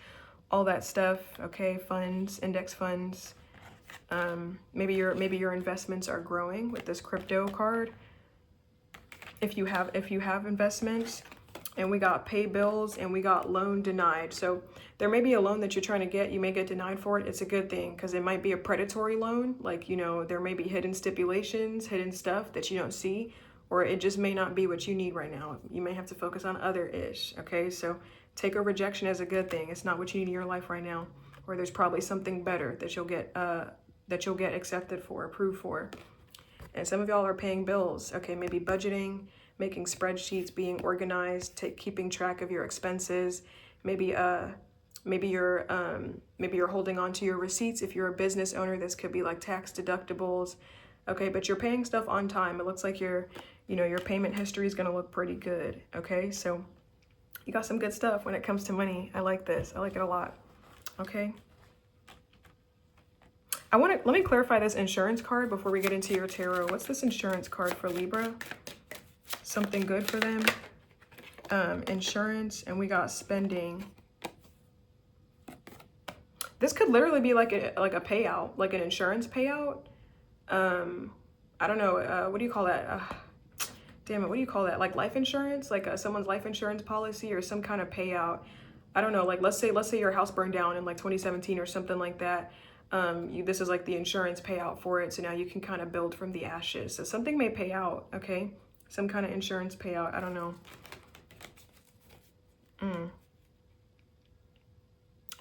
all that stuff, okay, funds, index funds. Maybe your investments are growing with this crypto card. If you have investments. And we got pay bills and we got loan denied. So there may be a loan that you're trying to get, you may get denied for it. It's a good thing because it might be a predatory loan. Like, you know, there may be hidden stipulations, hidden stuff that you don't see, or it just may not be what you need right now. You may have to focus on other ish. Okay, so take a rejection as a good thing. It's not what you need in your life right now, or there's probably something better that you'll get accepted for, approved for. And some of y'all are paying bills. Okay, maybe budgeting, making spreadsheets, being organized, keeping track of your expenses. Maybe you're holding on to your receipts. If you're a business owner, this could be like tax deductibles. Okay, but you're paying stuff on time. It looks like your payment history is gonna look pretty good. Okay, so you got some good stuff when it comes to money. I like this. I like it a lot. Okay. Let me clarify this insurance card before we get into your tarot. What's this insurance card for Libra? Something good for them. Insurance, and we got spending. This could literally be like a payout, like an insurance payout. I don't know. What do you call that? Damn it. What do you call that? Like life insurance, like someone's life insurance policy or some kind of payout. I don't know. Like let's say your house burned down in like 2017 or something like that. This is like the insurance payout for it. So now you can kind of build from the ashes. So something may pay out. Okay. Some kind of insurance payout. I don't know.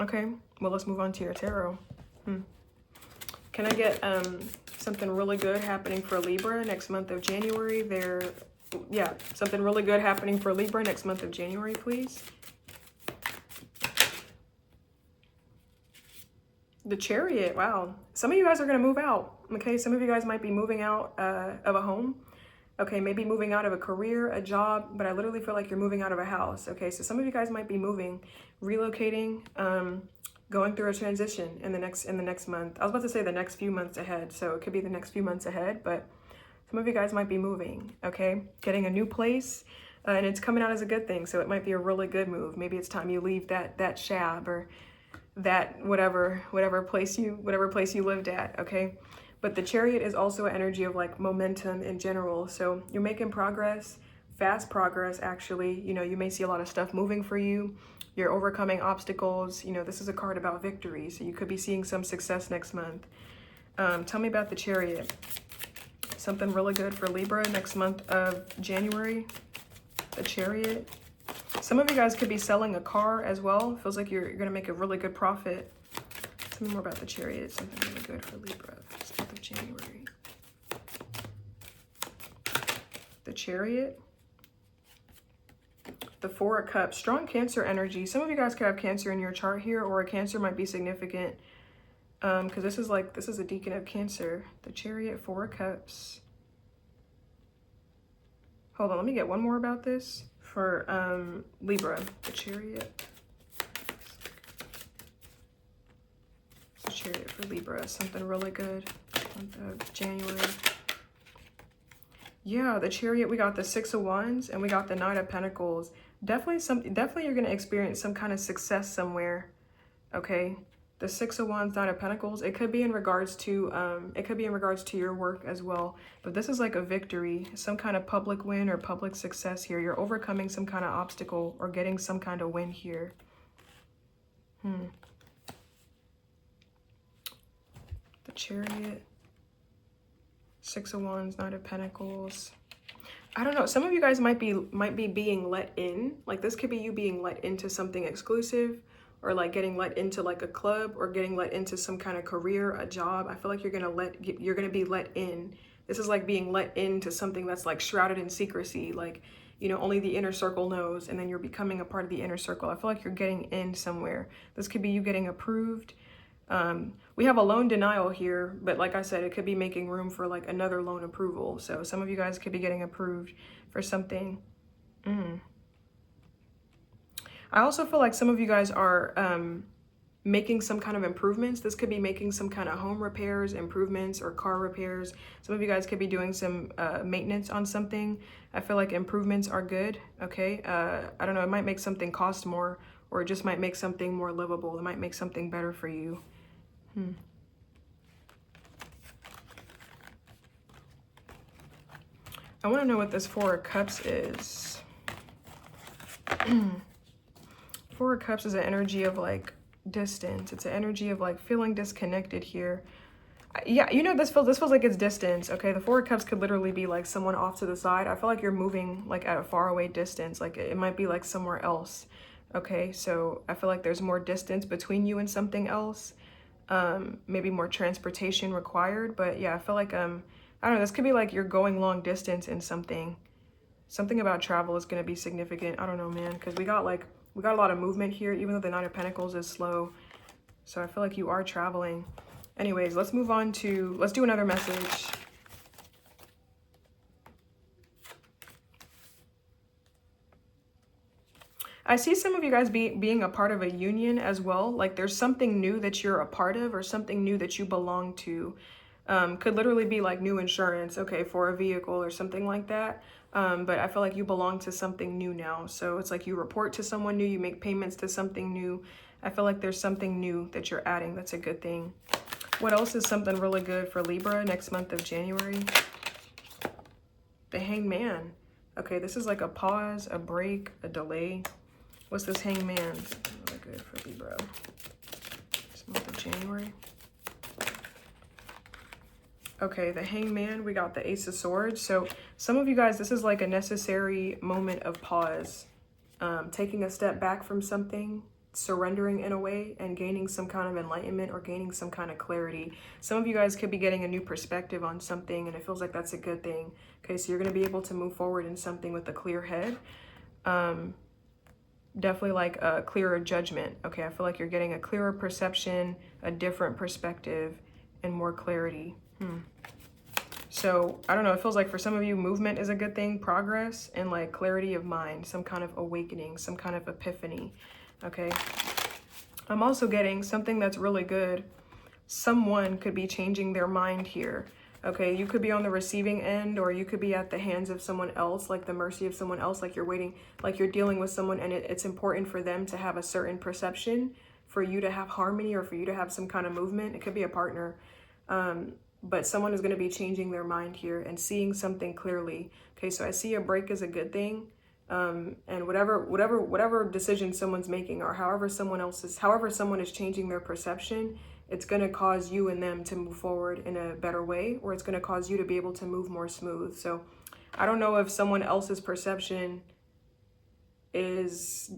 Okay. Well, let's move on to your tarot. Can I get something really good happening for Libra next month of January? Something really good happening for Libra next month of January, please. The Chariot. Wow. Some of you guys are going to move out. Okay. Some of you guys might be moving out of a home. Okay. Maybe moving out of a career, a job, but I literally feel like you're moving out of a house. Okay. So some of you guys might be moving, relocating, going through a transition in the next month. I was about to say the next few months ahead. So it could be the next few months ahead, but some of you guys might be moving. Okay. Getting a new place. And it's coming out as a good thing. So it might be a really good move. Maybe it's time you leave that shab or that whatever place you lived at. Okay. But the Chariot is also an energy of like momentum in general. So you're making progress, fast progress actually. You know, you may see a lot of stuff moving for you. You're overcoming obstacles. You know, this is a card about victory. So you could be seeing some success next month. Tell me about the Chariot. Something really good for Libra next month of January. The Chariot. Some of you guys could be selling a car as well. Feels like you're going to make a really good profit. Tell me more about the Chariot. Something really good for Libra this month of January. The Chariot. The Four of Cups. Strong Cancer energy. Some of you guys could have Cancer in your chart here, or a Cancer might be significant. Because this is a deacon of Cancer. The Chariot, Four of Cups. Hold on, let me get one more about this for Libra. The Chariot. Chariot for Libra, something really good. Month of January. Yeah, the Chariot, we got the Six of Wands and we got the Knight of Pentacles. Definitely you're going to experience some kind of success somewhere. Okay. The Six of Wands, Knight of Pentacles, it could be in regards to your work as well. But this is like a victory, some kind of public win or public success here. You're overcoming some kind of obstacle or getting some kind of win here. The Chariot, Six of Wands, Knight of Pentacles. I don't know. Some of you guys might be being let in. Like this could be you being let into something exclusive, or like getting let into like a club, or getting let into some kind of career, a job. I feel like you're gonna be let in. This is like being let into something that's like shrouded in secrecy. Like, you know, only the inner circle knows, and then you're becoming a part of the inner circle. I feel like you're getting in somewhere. This could be you getting approved. We have a loan denial here, but like I said, it could be making room for like another loan approval. So some of you guys could be getting approved for something. I also feel like some of you guys are making some kind of improvements. This could be making some kind of home repairs, improvements, or car repairs. Some of you guys could be doing some maintenance on something. I feel like improvements are good, okay? I don't know, it might make something cost more, or it just might make something more livable. It might make something better for you. I want to know what this Four of Cups is. Four of Cups is an energy of like distance. It's an energy of like feeling disconnected here. Yeah, you know, this feels like it's distance. Okay, the Four of Cups could literally be like someone off to the side. I feel like you're moving like at a faraway distance. Like it might be like somewhere else. Okay, so I feel like there's more distance between you and something else. Maybe more transportation required. But yeah, I feel like I don't know, this could be like you're going long distance in something. Something about travel is going to be significant. I don't know, man, because we got a lot of movement here, even though the Nine of Pentacles is slow. So I feel like you are traveling. Anyways, let's move on to, let's do another message. I see some of you guys being a part of a union as well. Like there's something new that you're a part of, or something new that you belong to. Could literally be like new insurance, okay, for a vehicle or something like that. But I feel like you belong to something new now. So it's like you report to someone new, you make payments to something new. I feel like there's something new that you're adding. That's a good thing. What else is something really good for Libra next month of January? The Hanged Man. Okay, this is like a pause, a break, a delay. What's this Hanged Man? Really good for Libra this month of January. Okay, the Hanged Man, we got the Ace of Swords. So some of you guys, this is like a necessary moment of pause. Taking a step back from something, surrendering in a way, and gaining some kind of enlightenment or gaining some kind of clarity. Some of you guys could be getting a new perspective on something, and it feels like that's a good thing. Okay, so you're going to be able to move forward in something with a clear head. Definitely like a clearer judgment. Okay, I feel like you're getting a clearer perception, a different perspective, and more clarity. So I don't know, it feels like for some of you, movement is a good thing, progress, and like clarity of mind, some kind of awakening, some kind of epiphany. Okay, I'm also getting something that's really good. Someone could be changing their mind here. Okay, you could be on the receiving end, or you could be at the hands of someone else, like the mercy of someone else, like you're waiting, like you're dealing with someone, and it's important for them to have a certain perception, for you to have harmony, or for you to have some kind of movement. It could be a partner, but someone is going to be changing their mind here and seeing something clearly. Okay, so I see a break as a good thing. And whatever decision someone's making, or however someone is changing their perception, it's going to cause you and them to move forward in a better way, or it's going to cause you to be able to move more smooth. So I don't know if someone else's perception is,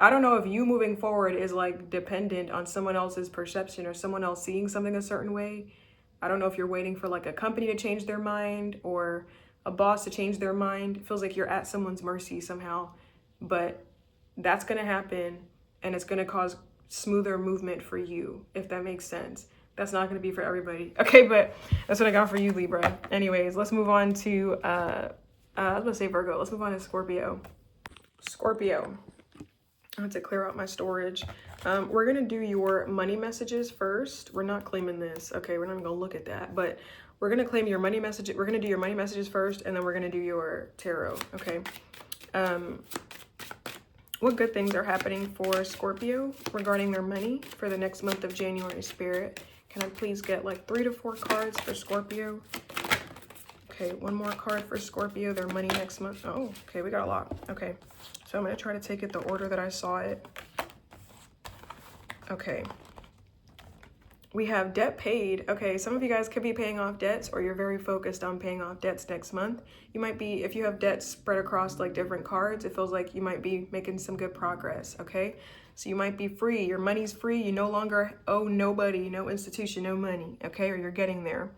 I don't know if you moving forward is like dependent on someone else's perception, or someone else seeing something a certain way. I don't know if you're waiting for like a company to change their mind, or a boss to change their mind. It feels like you're at someone's mercy somehow, but that's going to happen, and it's going to cause smoother movement for you, if that makes sense. That's not going to be for everybody. Okay, but that's what I got for you, Libra. Anyways, let's move on to, I was going to say Virgo. Let's move on to Scorpio. Scorpio. I have to clear out my storage. We're gonna do your money messages first. We're not claiming this. Okay, we're not even gonna look at that, but we're gonna claim your money message. We're gonna do your money messages first, and then we're gonna do your tarot. Okay. What good things are happening for Scorpio regarding their money for the next month of January, Spirit? Can I please get like 3 to 4 cards for Scorpio? Okay, one more card for Scorpio, their money next month. Oh, okay, we got a lot. Okay, so I'm going to try to take it the order that I saw it. Okay. We have debt paid. Okay, some of you guys could be paying off debts, or you're very focused on paying off debts next month. You might be, if you have debts spread across like different cards, it feels like you might be making some good progress, okay? So you might be free, your money's free, you no longer owe nobody, no institution, no money, okay? Or you're getting there.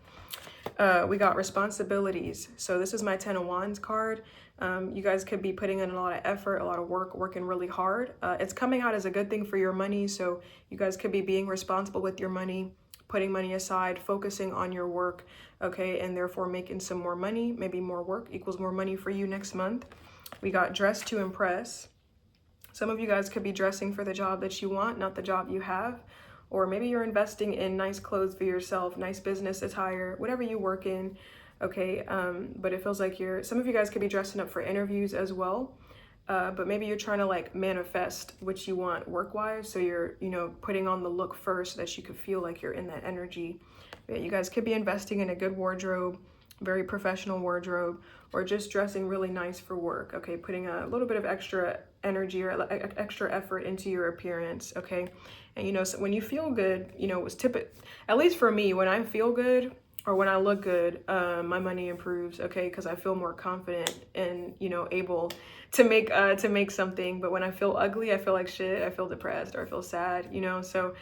We got responsibilities. So this is my 10 of Wands card. You guys could be putting in a lot of effort, a lot of work, working really hard. It's coming out as a good thing for your money. So you guys could be being responsible with your money, putting money aside, focusing on your work, okay? And therefore making some more money. Maybe more work equals more money for you next month. We got dress to impress. Some of you guys could be dressing for the job that you want, not the job you have. Or maybe you're investing in nice clothes for yourself, nice business attire, whatever you work in, okay? But it feels like some of you guys could be dressing up for interviews as well. But maybe you're trying to like manifest what you want work-wise. So you're, putting on the look first so that you could feel like you're in that energy. Yeah, you guys could be investing in a good wardrobe, very professional wardrobe, or just dressing really nice for work, okay? Putting a little bit of extra energy or extra effort into your appearance, okay? And so when you feel good, at least for me, when I feel good or when I look good, my money improves, okay? Because I feel more confident and, able to make something. But when I feel ugly, I feel like shit, I feel depressed or I feel sad, so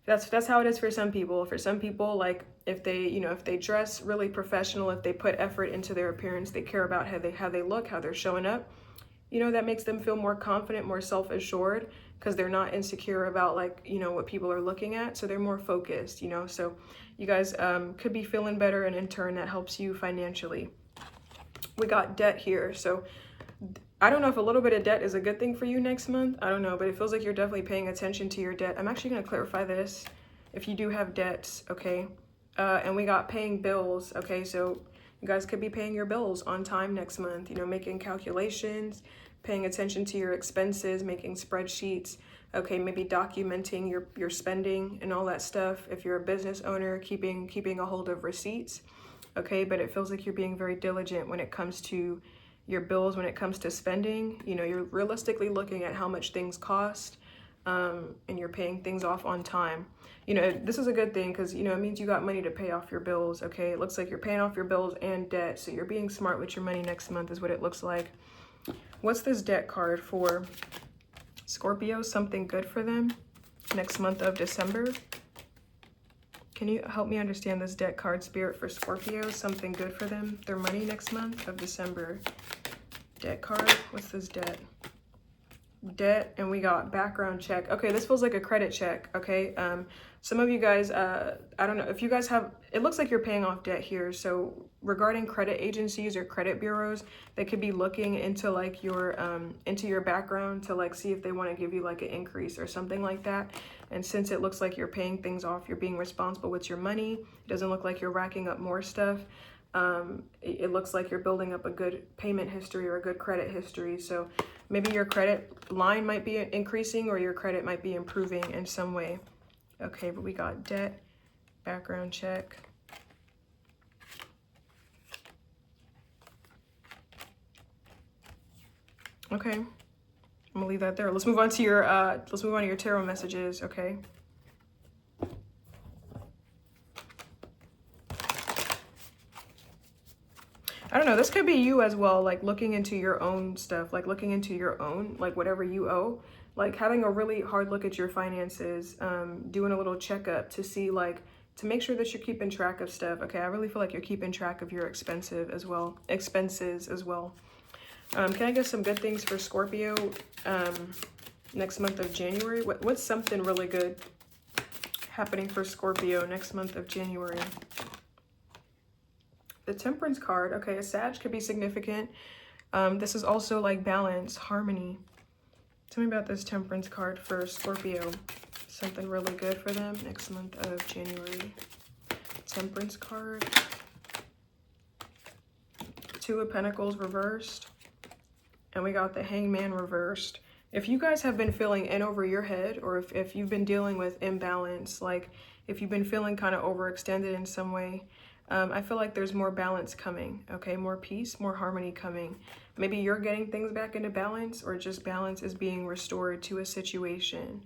that's how it is for some people. For some people, like if they dress really professional, if they put effort into their appearance, they care about how they look, how they're showing up, that makes them feel more confident, more self-assured, because they're not insecure about what people are looking at. So they're more focused, so you guys could be feeling better, and in turn that helps you financially. We got debt here. So I don't know if a little bit of debt is a good thing for you next month. I don't know, but it feels like you're definitely paying attention to your debt. I'm actually going to clarify this. If you do have debts, okay? And we got paying bills, okay? So you guys could be paying your bills on time next month, making calculations, paying attention to your expenses, making spreadsheets, okay? Maybe documenting your spending and all that stuff. If you're a business owner, keeping a hold of receipts, okay? But it feels like you're being very diligent when it comes to your bills, when it comes to spending. You're realistically looking at how much things cost, and you're paying things off on time. This is a good thing because, it means you got money to pay off your bills, okay? It looks like you're paying off your bills and debt, so you're being smart with your money next month is what it looks like. What's this debt card for Scorpio? Something good for them next month of December? Can you help me understand this debt card, Spirit, for Scorpio? Something good for them, their money next month of December. Debt card, what's this debt? Debt, and we got background check. Okay, this feels like a credit check, okay? Some of you guys, I don't know, if you guys have, it looks like you're paying off debt here. So regarding credit agencies or credit bureaus, they could be looking into like into your background to like see if they want to give you like an increase or something like that. And since it looks like you're paying things off, you're being responsible with your money, it doesn't look like you're racking up more stuff. It looks like you're building up a good payment history or a good credit history. So maybe your credit line might be increasing or your credit might be improving in some way. Okay, but we got debt, background check. Okay, I'm gonna leave that there. Let's move on to your tarot messages, okay? I don't know, this could be you as well, like looking into your own stuff, like looking into your own, like whatever you owe, like having a really hard look at your finances, doing a little checkup to see to make sure that you're keeping track of stuff. Okay, I really feel like you're keeping track of your expenses as well. Can I get some good things for Scorpio next month of January? What's something really good happening for Scorpio next month of January? The Temperance card. Okay, a Sag could be significant. This is also like balance, harmony. Tell me about this Temperance card for Scorpio. Something really good for them next month of January. Temperance card. Two of Pentacles reversed. And we got the Hangman reversed. If you guys have been feeling in over your head, or if you've been dealing with imbalance, like if you've been feeling kind of overextended in some way, I feel like there's more balance coming, okay? More peace, more harmony coming. Maybe you're getting things back into balance, or just balance is being restored to a situation,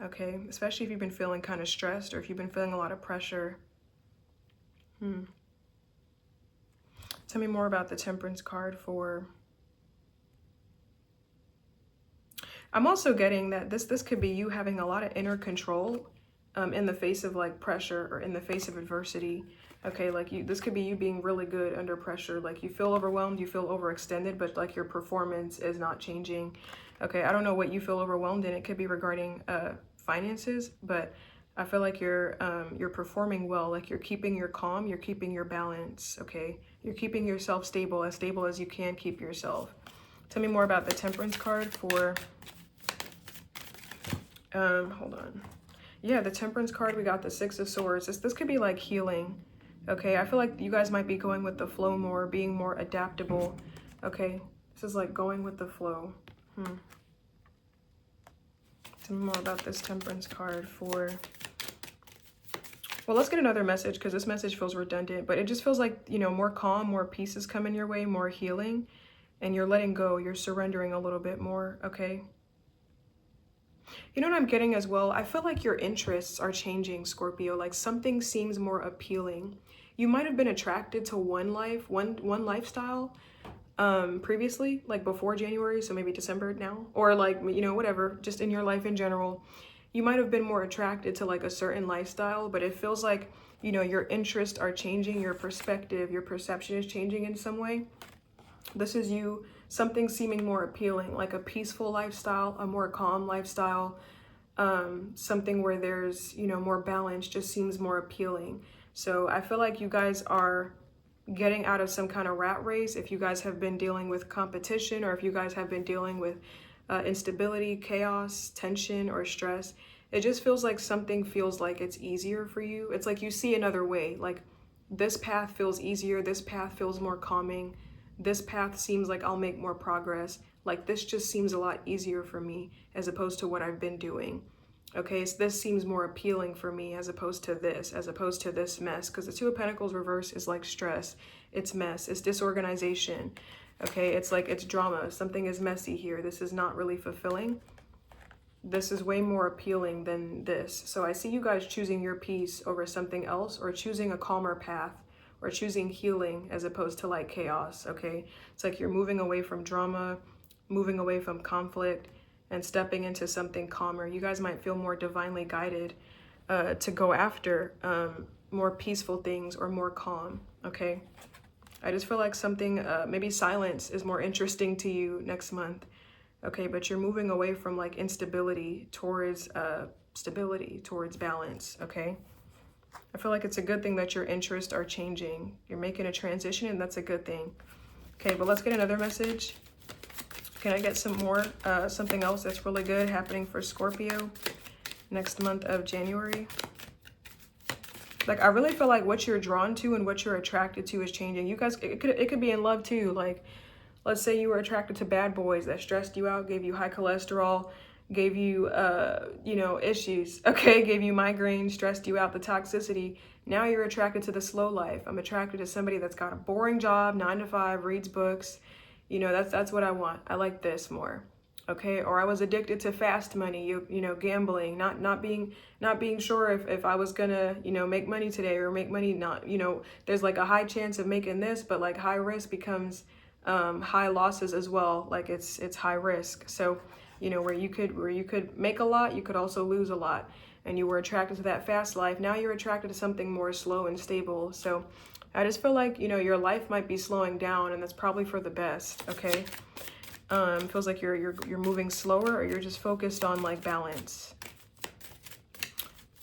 okay? Especially if you've been feeling kind of stressed, or if you've been feeling a lot of pressure. Tell me more about the Temperance card for... I'm also getting that this could be you having a lot of inner control in the face of like pressure, or in the face of adversity. Okay, like this could be you being really good under pressure. Like you feel overwhelmed, you feel overextended, but like your performance is not changing. Okay, I don't know what you feel overwhelmed in. It could be regarding finances, but I feel like you're performing well. Like you're keeping your calm, you're keeping your balance. Okay, you're keeping yourself stable as you can keep yourself. Tell me more about the Temperance card for... hold on. Yeah, the Temperance card, we got the Six of Swords. This could be like healing. Okay, I feel like you guys might be going with the flow more, being more adaptable. Okay, this is like going with the flow. Tell me more about this Temperance card for... Well, let's get another message, because this message feels redundant, but it just feels like, you know, more calm, more peace is coming your way, more healing, and you're letting go, you're surrendering a little bit more, okay? You know what I'm getting as well? I feel like your interests are changing, Scorpio. Like something seems more appealing. You might have been attracted to one lifestyle previously, like before January, so maybe December now, or like, you know, whatever, just in your life in general. You might have been more attracted to like a certain lifestyle, but it feels like, you know, your interests are changing, your perspective, your perception is changing in some way. This is you, something seeming more appealing, like a peaceful lifestyle, a more calm lifestyle, something where there's, you know, more balance just seems more appealing. So I feel like you guys are getting out of some kind of rat race. If you guys have been dealing with competition, or if you guys have been dealing with instability, chaos, tension, or stress, it just feels like something feels like it's easier for you. It's like you see another way, like this path feels easier, this path feels more calming, this path seems like I'll make more progress. Like this just seems a lot easier for me as opposed to what I've been doing. Okay, so this seems more appealing for me as opposed to this mess. Because the Two of Pentacles reverse is like stress, it's mess, it's disorganization. Okay, it's like it's drama, something is messy here. This is not really fulfilling. This is way more appealing than this. So I see you guys choosing your peace over something else, or choosing a calmer path, or choosing healing as opposed to like chaos, okay? It's like you're moving away from drama, moving away from conflict, and stepping into something calmer. You guys might feel more divinely guided to go after more peaceful things, or more calm, okay? I just feel like something, maybe silence is more interesting to you next month, okay? But you're moving away from like instability towards stability, towards balance, okay? I feel like it's a good thing that your interests are changing. You're making a transition, and that's a good thing. Okay, but let's get another message. Can I get some more, something else that's really good happening for Scorpio next month of January? Like, I really feel like what you're drawn to and what you're attracted to is changing. You guys, it could be in love too. Like, let's say you were attracted to bad boys that stressed you out, gave you high cholesterol, gave you, you know, issues, okay? Gave you migraine, stressed you out, the toxicity. Now you're attracted to the slow life. I'm attracted to somebody that's got a boring job, 9 to 5, reads books. You know, that's what I want. I like this more, okay? Or I was addicted to fast money, you know, gambling, not being sure if I was gonna, you know, make money today, or make money not, you know, there's like a high chance of making this, but like high risk becomes high losses as well. Like it's high risk. So, you know, where you could make a lot, you could also lose a lot. And you were attracted to that fast life. Now you're attracted to something more slow and stable. So I just feel like, you know, your life might be slowing down, and that's probably for the best, okay? Feels like you're moving slower, or you're just focused on like balance.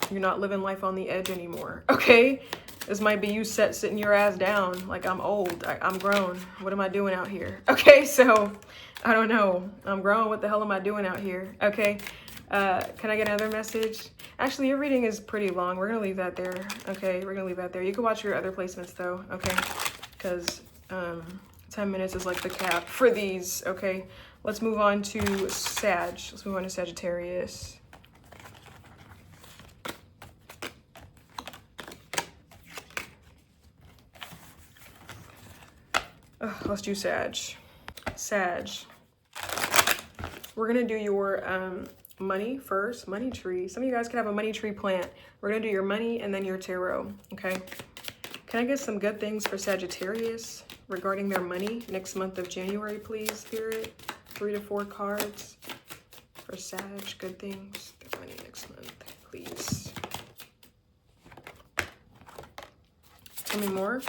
You're not living life on the edge anymore, okay? This might be you sitting your ass down. Like, I'm old. I'm grown. What am I doing out here? Okay, so I don't know. I'm grown. What the hell am I doing out here? Okay. Can I get another message? Actually, your reading is pretty long. We're going to leave that there. Okay, we're going to leave that there. You can watch your other placements, though. Okay, because 10 minutes is like the cap for these. Okay, let's move on to Sag. Let's move on to Sagittarius. Let's do Sag. Sag. We're going to do your money first, money tree. Some of you guys could have a money tree plant. We're going to do your money and then your tarot, okay? Can I get some good things for Sagittarius regarding their money next month of January, please, Spirit? 3 to 4 cards for Sag. Good things. Their money next month, please. Tell me more.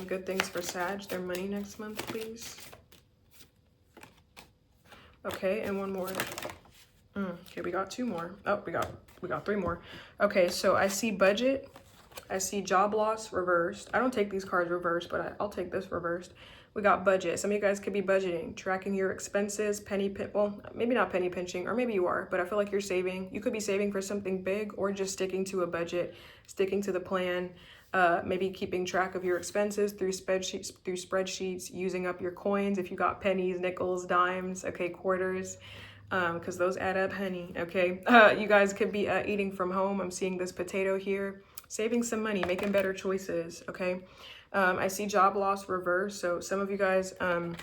Good things for Sag. Their money next month, please. Okay, and one more. Okay, we got 2 more. Oh, we got 3 more. Okay, so I see budget. I see job loss reversed. I don't take these cards reversed, but I'll take this reversed. We got budget. Some of you guys could be budgeting, tracking your expenses, well, maybe not penny pinching, or maybe you are, but I feel like you're saving. You could be saving for something big or just sticking to a budget, sticking to the plan, maybe keeping track of your expenses through spreadsheets, using up your coins if you got pennies, nickels, dimes, okay, quarters, because those add up, honey, okay? You guys could be eating from home. I'm seeing this potato here. Saving some money, making better choices, okay? I see job loss reverse. So some of you guys, I don't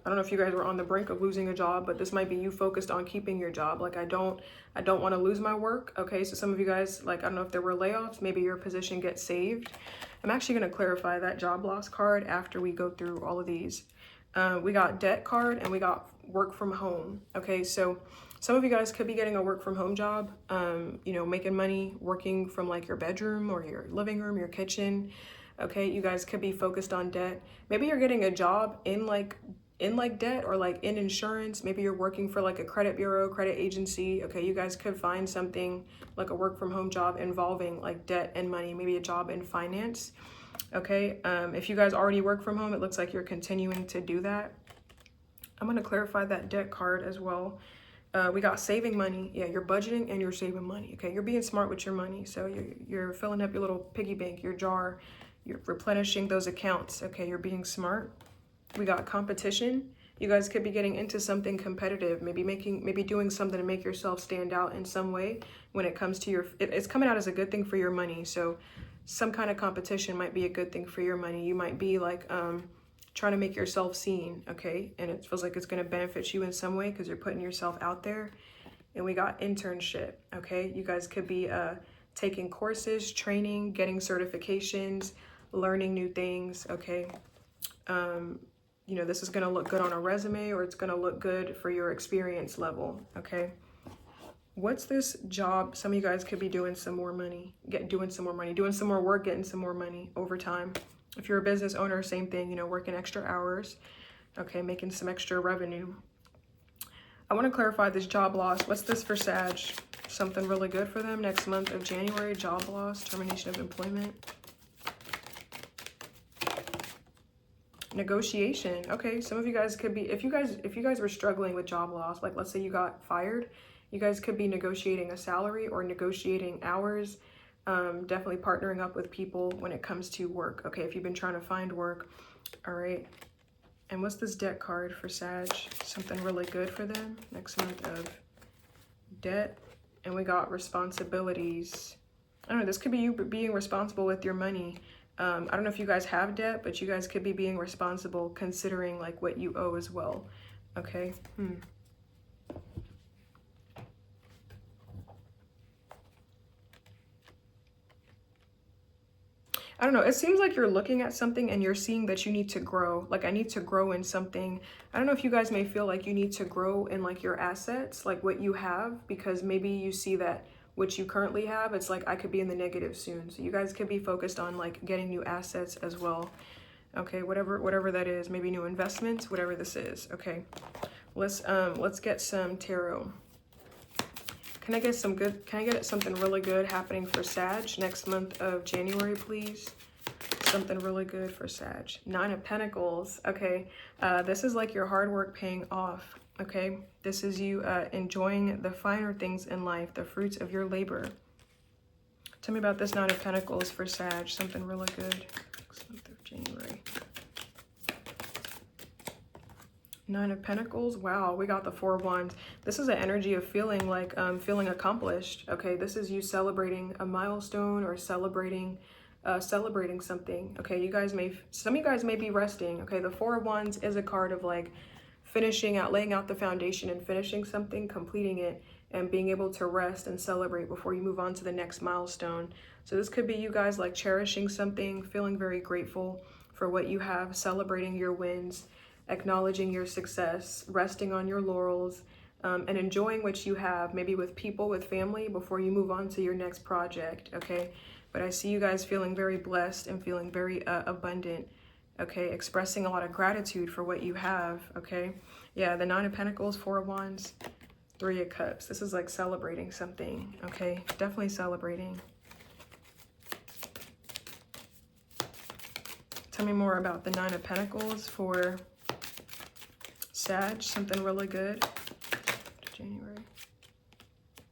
know if you guys were on the brink of losing a job, but this might be you focused on keeping your job. Like, I don't want to lose my work, okay? So some of you guys, like, I don't know if there were layoffs, maybe your position gets saved. I'm actually going to clarify that job loss card after we go through all of these. We got debt card and we got work from home, okay? So some of you guys could be getting a work from home job, you know, making money, working from like your bedroom or your living room, your kitchen. Okay, you guys could be focused on debt. Maybe you're getting a job in like debt or like in insurance. Maybe you're working for like a credit bureau, credit agency. Okay, you guys could find something like a work from home job involving like debt and money, maybe a job in finance. Okay, if you guys already work from home, it looks like you're continuing to do that. I'm going to clarify that debt card as well. We got saving money. Yeah, you're budgeting and you're saving money. Okay, you're being smart with your money. So you're filling up your little piggy bank, your jar. You're replenishing those accounts. Okay, you're being smart. We got competition. You guys could be getting into something competitive, maybe doing something to make yourself stand out in some way when it comes to your, it's coming out as a good thing for your money. So some kind of competition might be a good thing for your money. You might be like, trying to make yourself seen, okay? And it feels like it's gonna benefit you in some way because you're putting yourself out there. And we got internship, okay? You guys could be taking courses, training, getting certifications, learning new things, okay? You know, this is gonna look good on a resume or it's gonna look good for your experience level, okay? What's this job? Some of you guys could be doing some more money, doing some more work, getting some more money overtime. If you're a business owner, same thing, you know, working extra hours, okay, making some extra revenue. I want to clarify this job loss. What's this for Sag? Something really good for them next month of January, job loss, termination of employment. Negotiation. Okay, some of you guys could be, if you guys were struggling with job loss, like let's say you got fired, you guys could be negotiating a salary or negotiating hours. Definitely partnering up with people when it comes to work. Okay, if you've been trying to find work. All right. And what's this debt card for Sag? Something really good for them next month of debt. And we got responsibilities. I don't know, this could be you being responsible with your money. I don't know if you guys have debt, but you guys could be being responsible considering like what you owe as well. Okay. I don't know, it seems like you're looking at something and you're seeing that you need to grow. Like, I need to grow in something. I don't know if you guys may feel like you need to grow in like your assets, like what you have, because maybe you see that what you currently have, it's like I could be in the negative soon. So you guys could be focused on like getting new assets as well. Okay, whatever that is, maybe new investments, whatever this is. Okay, let's get some tarot. Can I get something really good happening for Sag next month of January, please? Something really good for Sag. 9 of Pentacles. Okay, this is like your hard work paying off. Okay, this is you enjoying the finer things in life, the fruits of your labor. Tell me about this 9 of Pentacles for Sag. Something really good next month of January. 9 of Pentacles. Wow, we got the 4 of Wands. This is an energy of feeling like feeling accomplished. Okay, this is you celebrating a milestone or celebrating something. Okay, some of you guys may be resting. Okay, the 4 of Wands is a card of like laying out the foundation and finishing something, completing it, and being able to rest and celebrate before you move on to the next milestone. So this could be you guys like cherishing something, feeling very grateful for what you have, celebrating your wins, acknowledging your success, resting on your laurels, and enjoying what you have, maybe with people, with family, before you move on to your next project. Okay, but I see you guys feeling very blessed and feeling very abundant. Okay, expressing a lot of gratitude for what you have. Okay, yeah, the 9 of Pentacles, 4 of Wands, 3 of Cups. This is like celebrating something. Okay, definitely celebrating. Tell me more about the 9 of Pentacles for Sag. Something really good. January.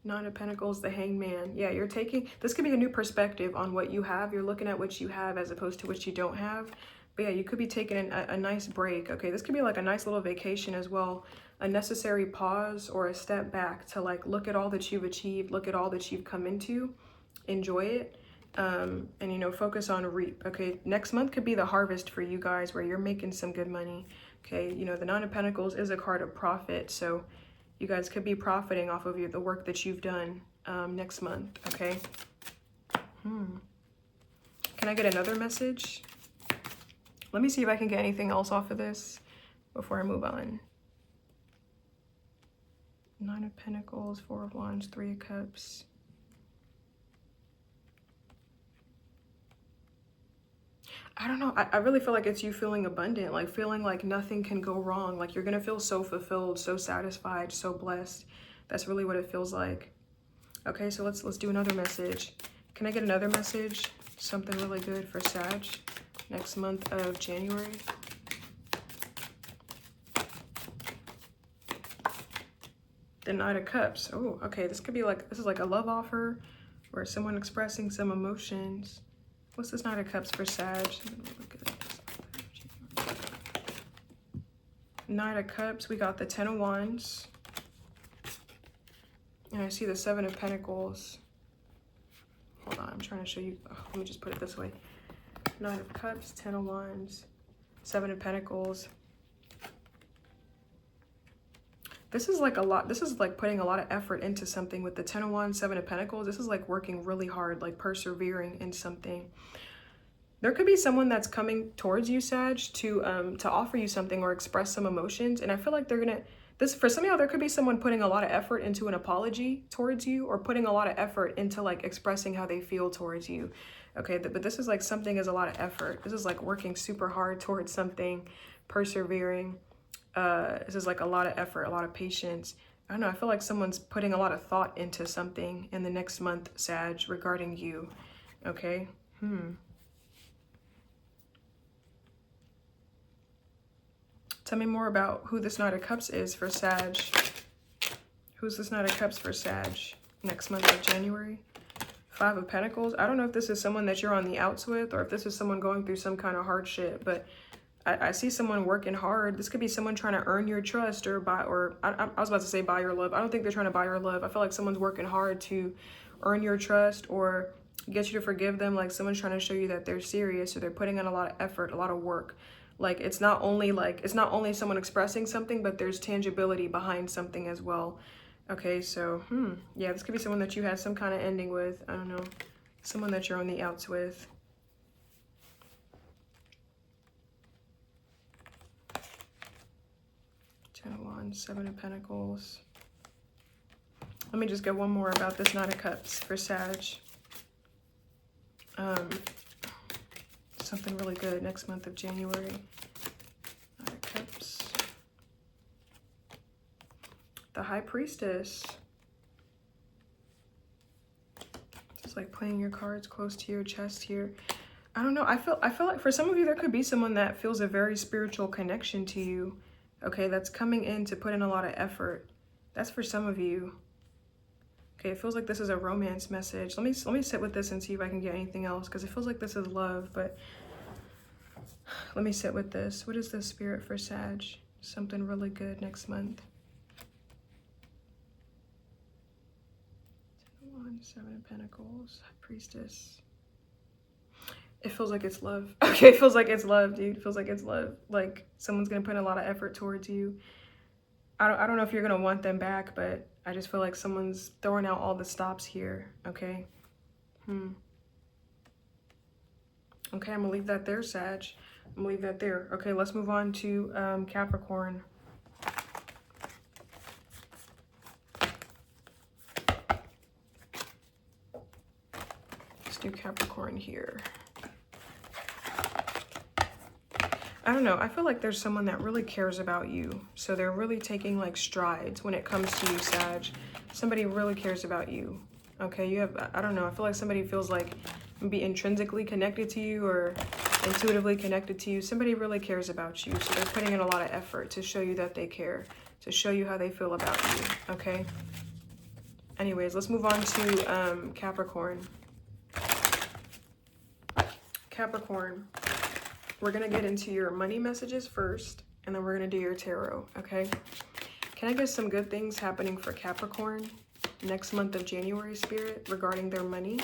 9 of Pentacles, the Hangman. Yeah, you're taking, this could be a new perspective on what you have. You're looking at what you have as opposed to what you don't have. But yeah, you could be taking a nice break. Okay, this could be like a nice little vacation as well. A necessary pause or a step back to like look at all that you've achieved, look at all that you've come into, enjoy it, and you know, focus on reap. Okay, next month could be the harvest for you guys where you're making some good money. Okay, you know, the 9 of Pentacles is a card of profit, so you guys could be profiting off of the work that you've done next month. Okay. Can I get another message? Let me see if I can get anything else off of this before I move on. 9 of Pentacles, 4 of Wands, 3 of Cups. I don't know. I really feel like it's you feeling abundant, like feeling like nothing can go wrong. Like you're going to feel so fulfilled, so satisfied, so blessed. That's really what it feels like. Okay, so let's do another message. Can I get another message? Something really good for Sag next month of January. The 9 of Cups. Oh, okay. This could be like, this is like a love offer or someone expressing some emotions. What's this 9 of Cups for Sag? 9 of Cups, we got the 10 of Wands. And I see the 7 of Pentacles. Hold on, I'm trying to show you. Oh, let me just put it this way. 9 of Cups, 10 of Wands, 7 of Pentacles. This is like a lot. This is like putting a lot of effort into something with the 10 of Wands, 7 of Pentacles. This is like working really hard, like persevering in something. There could be someone that's coming towards you, Sag, to offer you something or express some emotions. And I feel like they're gonna, for some of y'all, there could be someone putting a lot of effort into an apology towards you or putting a lot of effort into like expressing how they feel towards you. Okay, but this is like something is a lot of effort. This is like working super hard towards something, persevering. This is like a lot of effort, a lot of patience. I don't know, I feel like someone's putting a lot of thought into something in the next month, Sag, regarding you. Okay. Tell me more about who this 9 of Cups is for Sag. Who's this 9 of Cups for Sag next month of January? 5 of Pentacles. I don't know if this is someone that you're on the outs with or if this is someone going through some kind of hardship, but I see someone working hard. This could be someone trying to earn your trust or I was about to say buy your love. I don't think they're trying to buy your love. I feel like someone's working hard to earn your trust or get you to forgive them. Like someone's trying to show you that they're serious or they're putting in a lot of effort, a lot of work. Like it's not only someone expressing something, but there's tangibility behind something as well. Okay, so yeah, this could be someone that you had some kind of ending with. I don't know, someone that you're on the outs with. Ten of Wands, 7 of Pentacles. Let me just get one more about this 9 of Cups for Sag. Something really good next month of January. 9 of Cups. The High Priestess. like playing your cards close to your chest here. I don't know. I feel like for some of you, there could be someone that feels a very spiritual connection to you. Okay, that's coming in to put in a lot of effort. That's for some of you. Okay, it feels like this is a romance message. Let me sit with this and see if I can get anything else, because it feels like this is love, but let me sit with this. What is the spirit for Sag? Something really good next month. 7 of Pentacles, Priestess. It feels like it's love. Okay, it feels like it's love, dude. It feels like it's love. Like someone's gonna put in a lot of effort towards you. I don't know if you're gonna want them back, but I just feel like someone's throwing out all the stops here. Okay. Okay, I'm gonna leave that there, Sag. I'm gonna leave that there. Okay, let's move on to Capricorn. Let's do Capricorn here. I don't know. I feel like there's someone that really cares about you. So they're really taking like strides when it comes to you, Sag. Somebody really cares about you. Okay, you have, I don't know. I feel like somebody feels like maybe intrinsically connected to you or intuitively connected to you. Somebody really cares about you. So they're putting in a lot of effort to show you that they care, to show you how they feel about you. Okay. Anyways, let's move on to Capricorn. Capricorn. We're going to get into your money messages first, and then we're going to do your tarot, okay? Can I get some good things happening for Capricorn next month of January, Spirit, regarding their money?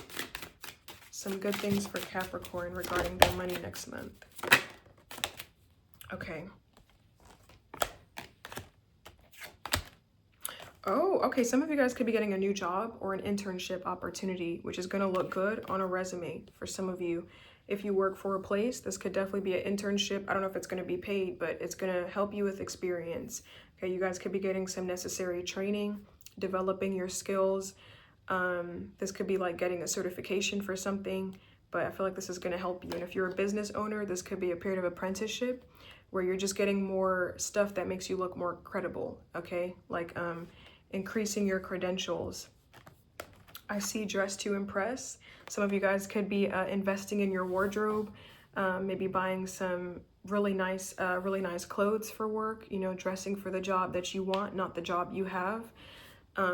Some good things for Capricorn regarding their money next month. Okay. Oh, okay. Some of you guys could be getting a new job or an internship opportunity, which is going to look good on a resume for some of you. If you work for a place, this could definitely be an internship. I don't know if it's going to be paid, but it's going to help you with experience. Okay, you guys could be getting some necessary training, developing your skills. This could be like getting a certification for something, but I feel like this is going to help you. And if you're a business owner, this could be a period of apprenticeship where you're just getting more stuff that makes you look more credible. Okay, like increasing your credentials. I see dress to impress. Some of you guys could be investing in your wardrobe, maybe buying some really nice clothes for work, you know, dressing for the job that you want, not the job you have.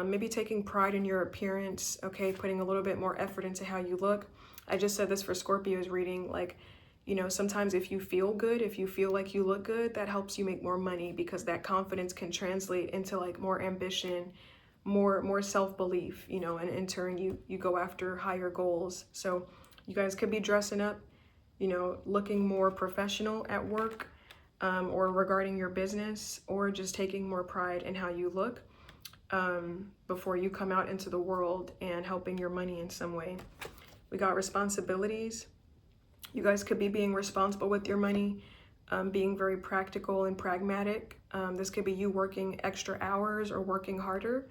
Maybe taking pride in your appearance, okay, putting a little bit more effort into how you look. I just said this for Scorpio's reading, like, you know, sometimes if you feel good, if you feel like you look good, that helps you make more money because that confidence can translate into like more ambition, more self-belief, you know, and in turn you go after higher goals. So you guys could be dressing up, you know, looking more professional at work, or regarding your business, or just taking more pride in how you look before you come out into the world and helping your money in some way. We got responsibilities. You guys could be being responsible with your money, being very practical and pragmatic. This could be you working extra hours or working harder,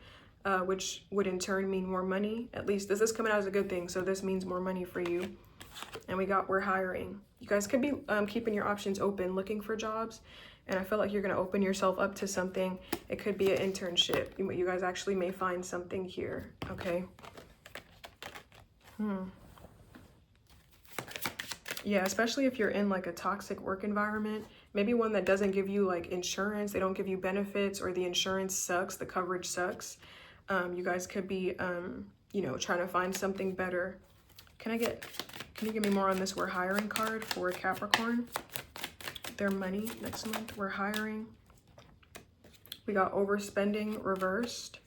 which would in turn mean more money. At least this is coming out as a good thing, so this means more money for you. And we're hiring. You guys could be keeping your options open, looking for jobs, and I feel like you're going to open yourself up to something. It could be an internship. You guys actually may find something here, okay? Yeah, especially if you're in like a toxic work environment, maybe one that doesn't give you like insurance, they don't give you benefits, or the insurance sucks, the coverage sucks. You guys could be, you know, trying to find something better. Can you give me more on this we're hiring card for Capricorn? Their money next month, we're hiring. We got overspending reversed.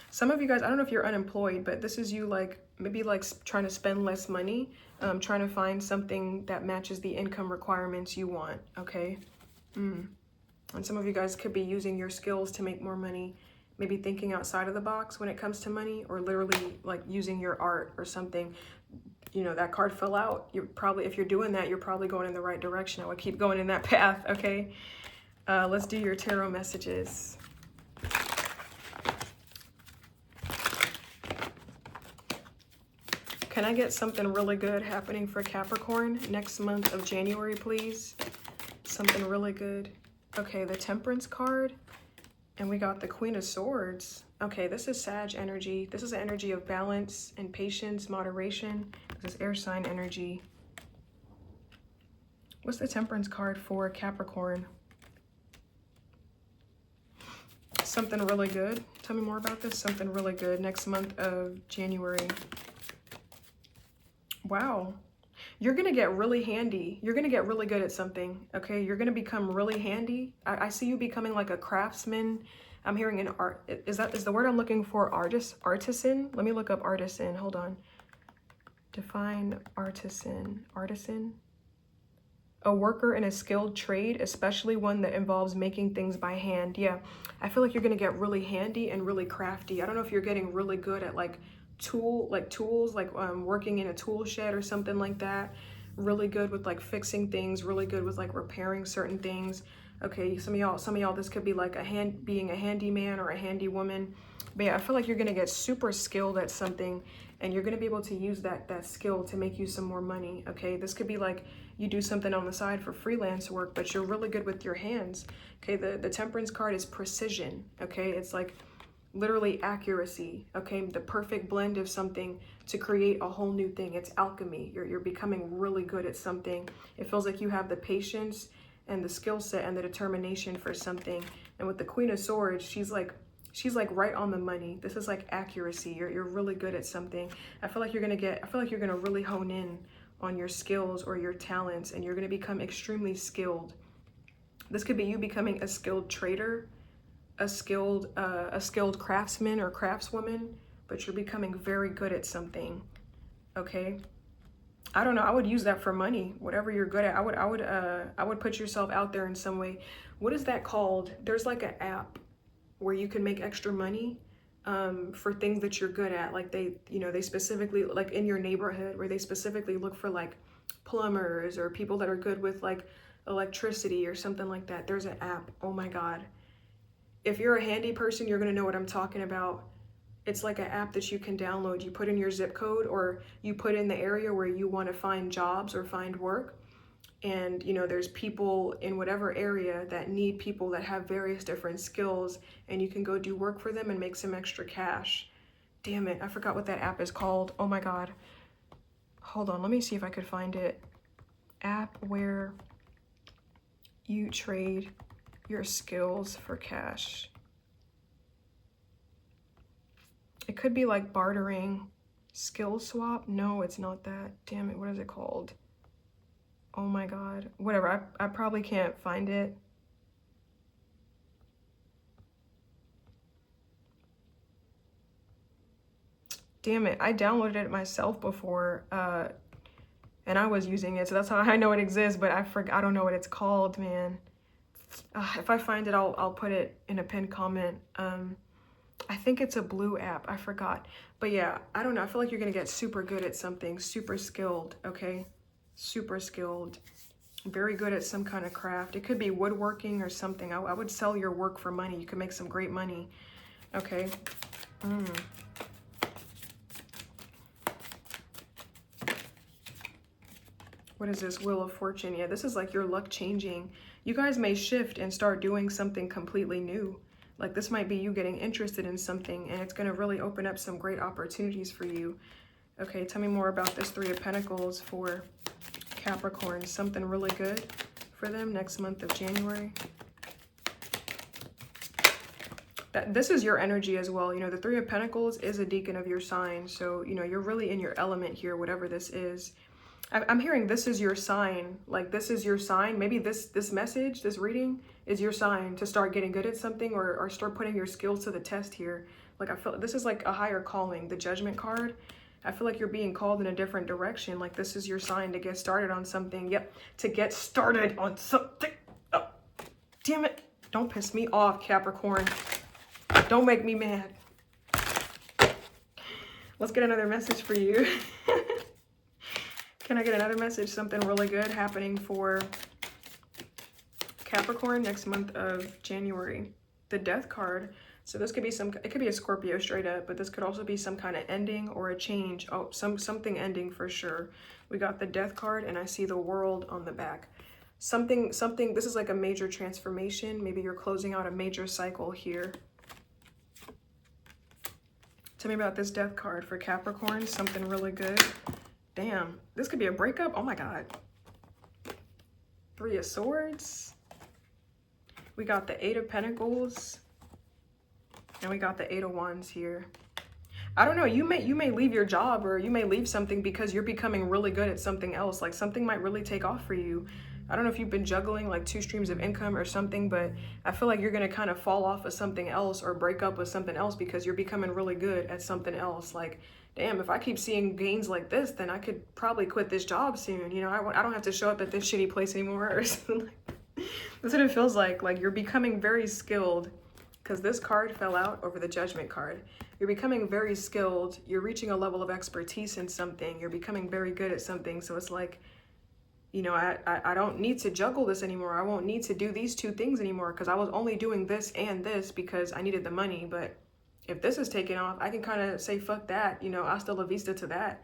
Some of you guys, I don't know if you're unemployed, but this is you like maybe like trying to spend less money, trying to find something that matches the income requirements you want, okay? And some of you guys could be using your skills to make more money, maybe thinking outside of the box when it comes to money, or literally like using your art or something. You know, that card fell out. You're probably, if you're doing that, you're probably going in the right direction. I would keep going in that path, okay? Let's do your tarot messages. Can I get something really good happening for Capricorn next month of January, please? Something really good. Okay, the Temperance card And we got the Queen of Swords. Okay, this is Sag energy. This is an energy of balance and patience, moderation. This is air sign energy. What's the Temperance card for Capricorn? Something really good. Tell me more about this. Something really good next month of January. Wow. You're going to get really handy. You're going to get really good at something. Okay. You're going to become really handy. I see you becoming like a craftsman. I'm hearing an art. Is the word I'm looking for artisan? Let me look up artisan. Hold on. Define artisan. Artisan. A worker in a skilled trade, especially one that involves making things by hand. Yeah, I feel like you're gonna get really handy and really crafty. I don't know if you're getting really good at like tools, like working in a tool shed or something like that. Really good with like fixing things, really good with like repairing certain things. Okay, some of y'all, this could be like being a handyman or a handy woman. But yeah, I feel like you're gonna get super skilled at something, and you're gonna be able to use that skill to make you some more money. Okay, this could be like you do something on the side for freelance work, but you're really good with your hands. Okay, the Temperance card is precision. Okay, it's like literally accuracy. Okay, the perfect blend of something to create a whole new thing. It's alchemy. You're becoming really good at something. It feels like you have the patience and the skill set and the determination for something. And with the Queen of Swords, she's like right on the money. This is like accuracy. You're really good at something. I feel like you're gonna really hone in on your skills or your talents, and you're gonna become extremely skilled. This could be you becoming a skilled trader, a skilled craftsman or craftswoman, but you're becoming very good at something. Okay. I don't know. I would use that for money. Whatever you're good at, I would put yourself out there in some way. What is that called? There's like an app where you can make extra money for things that you're good at. Like they specifically, like in your neighborhood, where they specifically look for like plumbers or people that are good with like electricity or something like that. There's an app. Oh my God. If you're a handy person, you're going to know what I'm talking about. It's like an app that you can download. You put in your zip code, or you put in the area where you want to find jobs or find work. And there's people in whatever area that need people that have various different skills, and you can go do work for them and make some extra cash. Damn it, I forgot what that app is called. Oh my God. Hold on, let me see if I could find it. App where you trade your skills for cash. It could be like bartering. Skill swap? No, it's not that. Damn it, what is it called? Oh my God. Whatever, I probably can't find it. Damn it, I downloaded it myself before, and I was using it, so that's how I know it exists, but I don't know what it's called, man. If I find it, I'll put it in a pinned comment. I think it's a blue app, I forgot. But yeah, I don't know, I feel like you're gonna get super good at something, super skilled, okay? Super skilled. Very good at some kind of craft. It could be woodworking or something. I would sell your work for money. You could make some great money. Okay. What is this? Wheel of Fortune. Yeah, this is like your luck changing. You guys may shift and start doing something completely new. Like this might be you getting interested in something, and it's going to really open up some great opportunities for you. Okay, tell me more about this Three of Pentacles for Capricorn. Something really good for them next month of January. This is your energy as well. The Three of Pentacles is a deacon of your sign. So, you're really in your element here, whatever this is. I'm hearing this is your sign. Like this is your sign. Maybe this message, this reading is your sign to start getting good at something, or start putting your skills to the test here. Like I feel this is like a higher calling, the Judgment card. I feel like you're being called in a different direction. Like this is your sign to get started on something. Yep, to get started on something. Oh, damn it. Don't piss me off, Capricorn. Don't make me mad. Let's get another message for you. Can I get another message? Something really good happening for Capricorn next month of January. The Death card. So this could be it could be a Scorpio straight up, but this could also be some kind of ending or a change. Oh, something ending for sure. We got the Death card, and I see the World on the back. Something, this is like a major transformation. Maybe you're closing out a major cycle here. Tell me about this death card for Capricorn. Something really good. Damn, this could be a breakup. Oh my God. Three of Swords. We got the Eight of Pentacles. And we got the Eight of Wands here. I don't know, you may leave your job, or you may leave something because you're becoming really good at something else. Like something might really take off for you. I don't know if you've been juggling like 2 streams of income or something, but I feel like you're going to kind of fall off of something else or break up with something else because you're becoming really good at something else. Like, damn, if I keep seeing gains like this, then I could probably quit this job soon. You know, I don't have to show up at this shitty place anymore or something. That's what it feels like. Like you're becoming very skilled, because this card fell out over the Judgment card. You're becoming very skilled. You're reaching a level of expertise in something. You're becoming very good at something. So it's like, you know, I don't need to juggle this anymore. I won't need to do these 2 things anymore, because I was only doing this and this because I needed the money. But if this is taking off, I can kind of say, fuck that, you know, hasta la vista to that,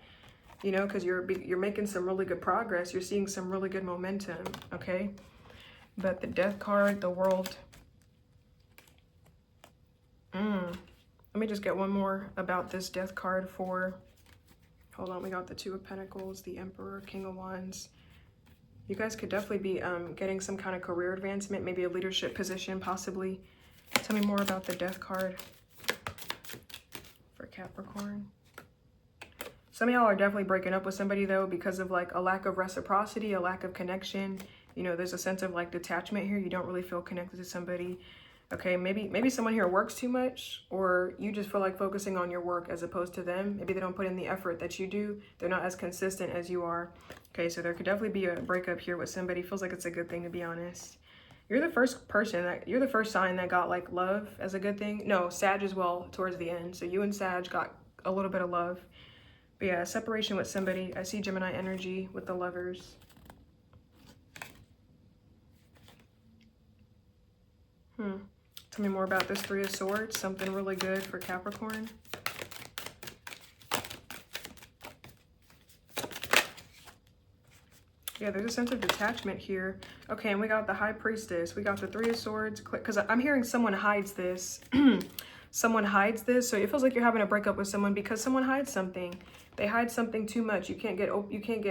you know, because you're making some really good progress. You're seeing some really good momentum, okay? But the Death card, the World. Let me just get one more about this Death card for, hold on, we got the Two of Pentacles, the Emperor, King of Wands. You guys could definitely be getting some kind of career advancement, maybe a leadership position, possibly. Tell me more about the Death card for Capricorn. Some of y'all are definitely breaking up with somebody, though, because of like a lack of reciprocity, a lack of connection. You know, there's a sense of like detachment here. You don't really feel connected to somebody. Okay, maybe someone here works too much, or you just feel like focusing on your work as opposed to them. Maybe they don't put in the effort that you do. They're not as consistent as you are. Okay, so there could definitely be a breakup here with somebody. Feels like it's a good thing, to be honest. You're the first sign that got like love as a good thing. No, Sag as well towards the end. So you and Sag got a little bit of love. But yeah, separation with somebody. I see Gemini energy with the Lovers. Tell me more about this Three of Swords. Something really good for Capricorn. Yeah, there's a sense of detachment here. Okay, and we got the High Priestess. We got the Three of Swords. Because I'm hearing someone hides this. Someone hides this. So it feels like you're having a breakup with someone because someone hides something. They hide something too much. You can't get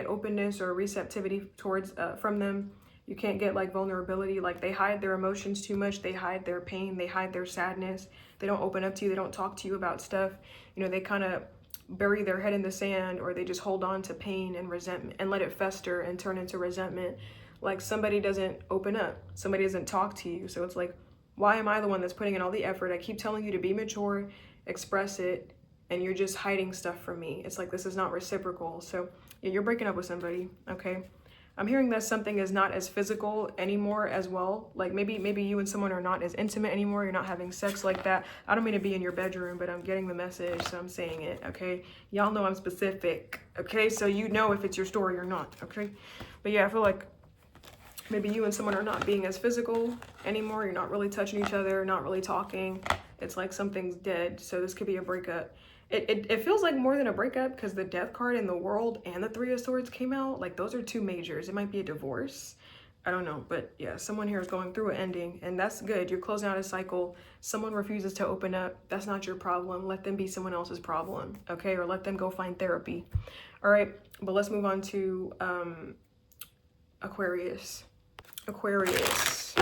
openness or receptivity towards from them. You can't get like vulnerability. Like they hide their emotions too much. They hide their pain. They hide their sadness. They don't open up to you. They don't talk to you about stuff. You know, they kind of bury their head in the sand, or they just hold on to pain and resentment and let it fester and turn into resentment. Like somebody doesn't open up. Somebody doesn't talk to you. So it's like, why am I the one that's putting in all the effort? I keep telling you to be mature, express it, and you're just hiding stuff from me. It's like, this is not reciprocal. So yeah, you're breaking up with somebody, okay? I'm hearing that something is not as physical anymore as well. Like maybe you and someone are not as intimate anymore. You're not having sex like that. I don't mean to be in your bedroom, but I'm getting the message, so I'm saying it, okay? Y'all know I'm specific, okay? So you know if it's your story or not, okay? But yeah, I feel like maybe you and someone are not being as physical anymore. You're not really touching each other, not really talking. It's like something's dead, so this could be a breakup. It feels like more than a breakup because the Death card in the World and the Three of Swords came out. Like those are 2 majors. It might be a divorce. I don't know. But yeah, someone here is going through an ending, and that's good. You're closing out a cycle. Someone refuses to open up. That's not your problem. Let them be someone else's problem, okay? Or let them go find therapy. All right, but let's move on to Aquarius. Aquarius.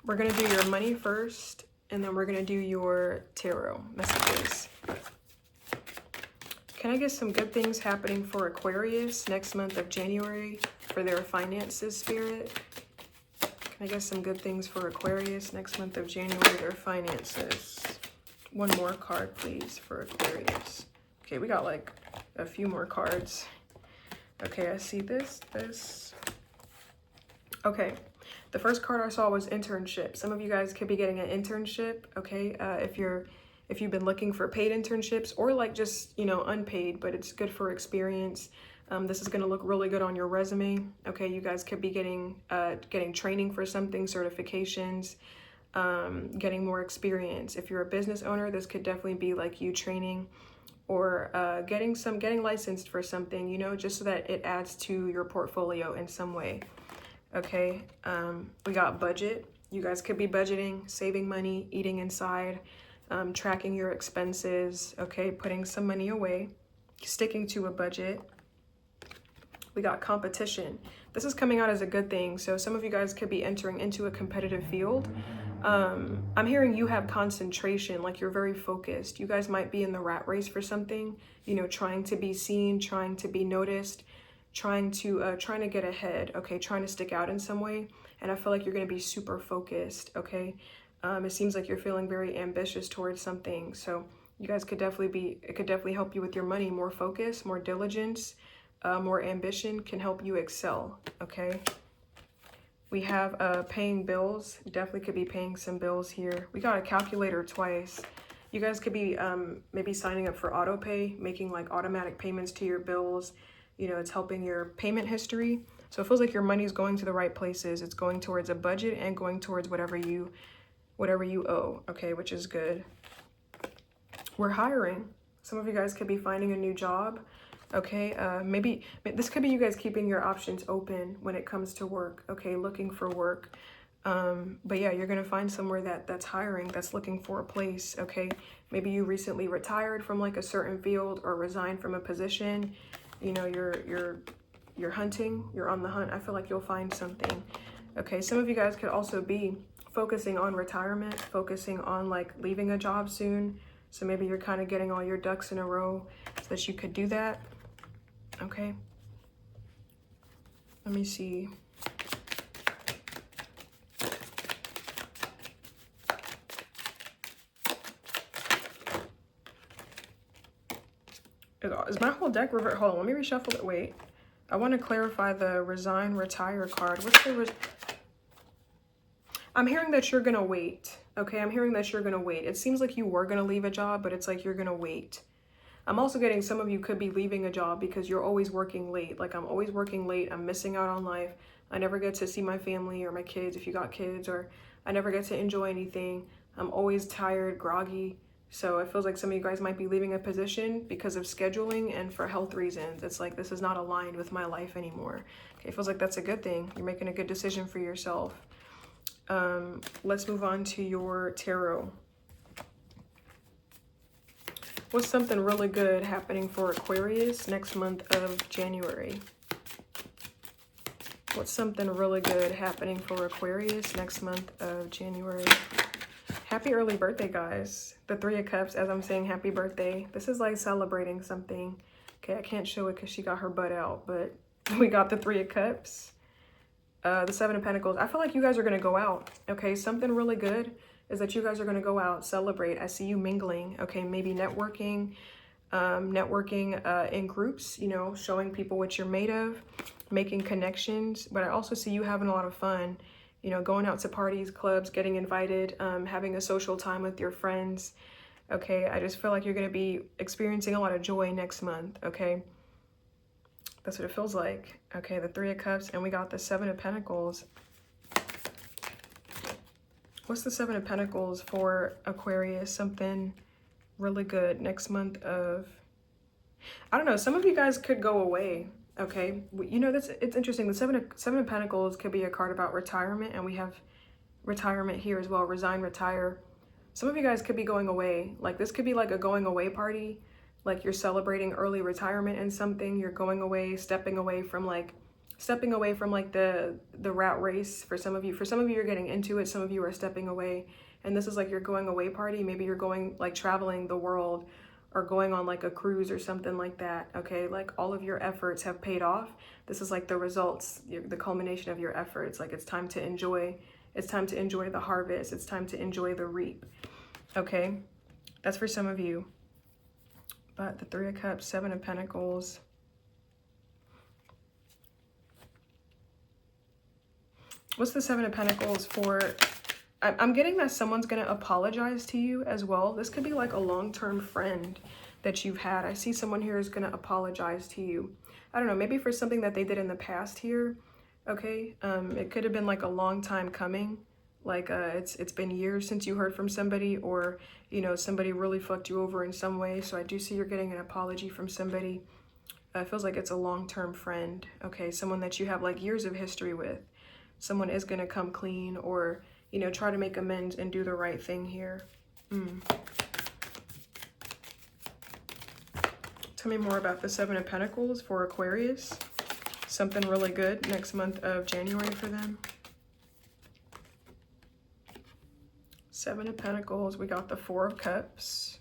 We're going to do your money first, and then we're going to do your tarot messages. Can I get some good things happening for Aquarius next month of January for their finances, Spirit? Can I get some good things for Aquarius next month of January, their finances? One more card, please, for Aquarius. Okay, we got like a few more cards. Okay, I see this. Okay, the first card I saw was internship. Some of you guys could be getting an internship, okay? If you've been looking for paid internships or like just, you know, unpaid, but it's good for experience. This is going to look really good on your resume. Okay, you guys could be getting training for something, certifications, getting more experience. If you're a business owner, this could definitely be like you training or getting licensed for something, you know, just so that it adds to your portfolio in some way. okay? We got budget. You guys could be budgeting, saving money, eating inside, tracking your expenses, okay? Putting some money away, sticking to a budget. We got competition. This is coming out as a good thing. So some of you guys could be entering into a competitive field. I'm hearing you have concentration, like you're very focused. You guys might be in the rat race for something, you know, trying to be seen, trying to be noticed, trying to get ahead, okay, trying to stick out in some way. And I feel like you're going to be super focused, okay? It seems like you're feeling very ambitious towards something. So you guys could definitely it could definitely help you with your money. More focus, more diligence, more ambition can help you excel, okay? We have paying bills. Definitely could be paying some bills here. We got a calculator twice. You guys could be maybe signing up for auto pay, making like automatic payments to your bills. You know, it's helping your payment history. So it feels like your money's going to the right places. It's going towards a budget and going towards whatever you owe, okay, which is good. We're hiring. Some of you guys could be finding a new job, okay? Maybe this could be you guys keeping your options open when it comes to work, okay, looking for work. But yeah, you're gonna find somewhere that's hiring, that's looking for a place, okay? Maybe you recently retired from like a certain field or resigned from a position. You know, you're hunting, you're on the hunt. I feel like you'll find something, okay? Some of you guys could also be focusing on retirement, focusing on like leaving a job soon. So maybe you're kind of getting all your ducks in a row so that you could do that, okay? Let me see. Is my whole deck revert? Hold on, let me reshuffle it. Wait. I want to clarify the resign, retire card. What's the I'm hearing that you're going to wait. Okay, I'm hearing that you're going to wait. It seems like you were going to leave a job, but it's like you're going to wait. I'm also getting some of you could be leaving a job because you're always working late. Like, I'm always working late. I'm missing out on life. I never get to see my family or my kids if you got kids, or I never get to enjoy anything. I'm always tired, groggy. So it feels like some of you guys might be leaving a position because of scheduling and for health reasons. It's like, this is not aligned with my life anymore. Okay, it feels like that's a good thing. You're making a good decision for yourself. Let's move on to your tarot. What's something really good happening for Aquarius next month of January? What's something really good happening for Aquarius next month of January? Happy early birthday, guys. The Three of Cups, as I'm saying happy birthday. This is like celebrating something. Okay, I can't show it because she got her butt out, but we got the Three of Cups. The Seven of Pentacles. I feel like you guys are going to go out, okay? Something really good is that you guys are going to go out, celebrate. I see you mingling, okay? Maybe networking, in groups, you know, showing people what you're made of, making connections. But I also see you having a lot of fun, you know, going out to parties, clubs, getting invited, having a social time with your friends, okay? I just feel like you're going to be experiencing a lot of joy next month, okay? That's what it feels like. Okay, the Three of Cups, and we got the Seven of Pentacles. What's the Seven of Pentacles for Aquarius? Something really good next month of... I don't know, some of you guys could go away, okay? You know, it's interesting. The Seven of Pentacles could be a card about retirement, and we have retirement here as well. Resign, retire. Some of you guys could be going away. Like, this could be like a going away party. Like, you're celebrating early retirement in something. You're going away, stepping away from the rat race. For some of you you're getting into it. Some of you are stepping away, and this is like your going away party. Maybe you're going, like, traveling the world or going on like a cruise or something like that. Okay, like, all of your efforts have paid off. This is like the results, the culmination of your efforts. Like, it's time to enjoy. It's time to enjoy the harvest. It's time to enjoy the reap. Okay, that's for some of you. But the Three of Cups, Seven of Pentacles. What's the Seven of Pentacles for? I'm getting that someone's going to apologize to you as well. This could be like a long-term friend that you've had. I see someone here is going to apologize to you. I don't know, maybe for something that they did in the past here. Okay, it could have been like a long time coming. Like, it's been years since you heard from somebody, or, you know, somebody really fucked you over in some way. So I do see you're getting an apology from somebody. It feels like it's a long-term friend, okay? Someone that you have like years of history with. Someone is going to come clean or, you know, try to make amends and do the right thing here. Tell me more about the Seven of Pentacles for Aquarius. Something really good next month of January for them. Seven of Pentacles. We got the Four of Cups.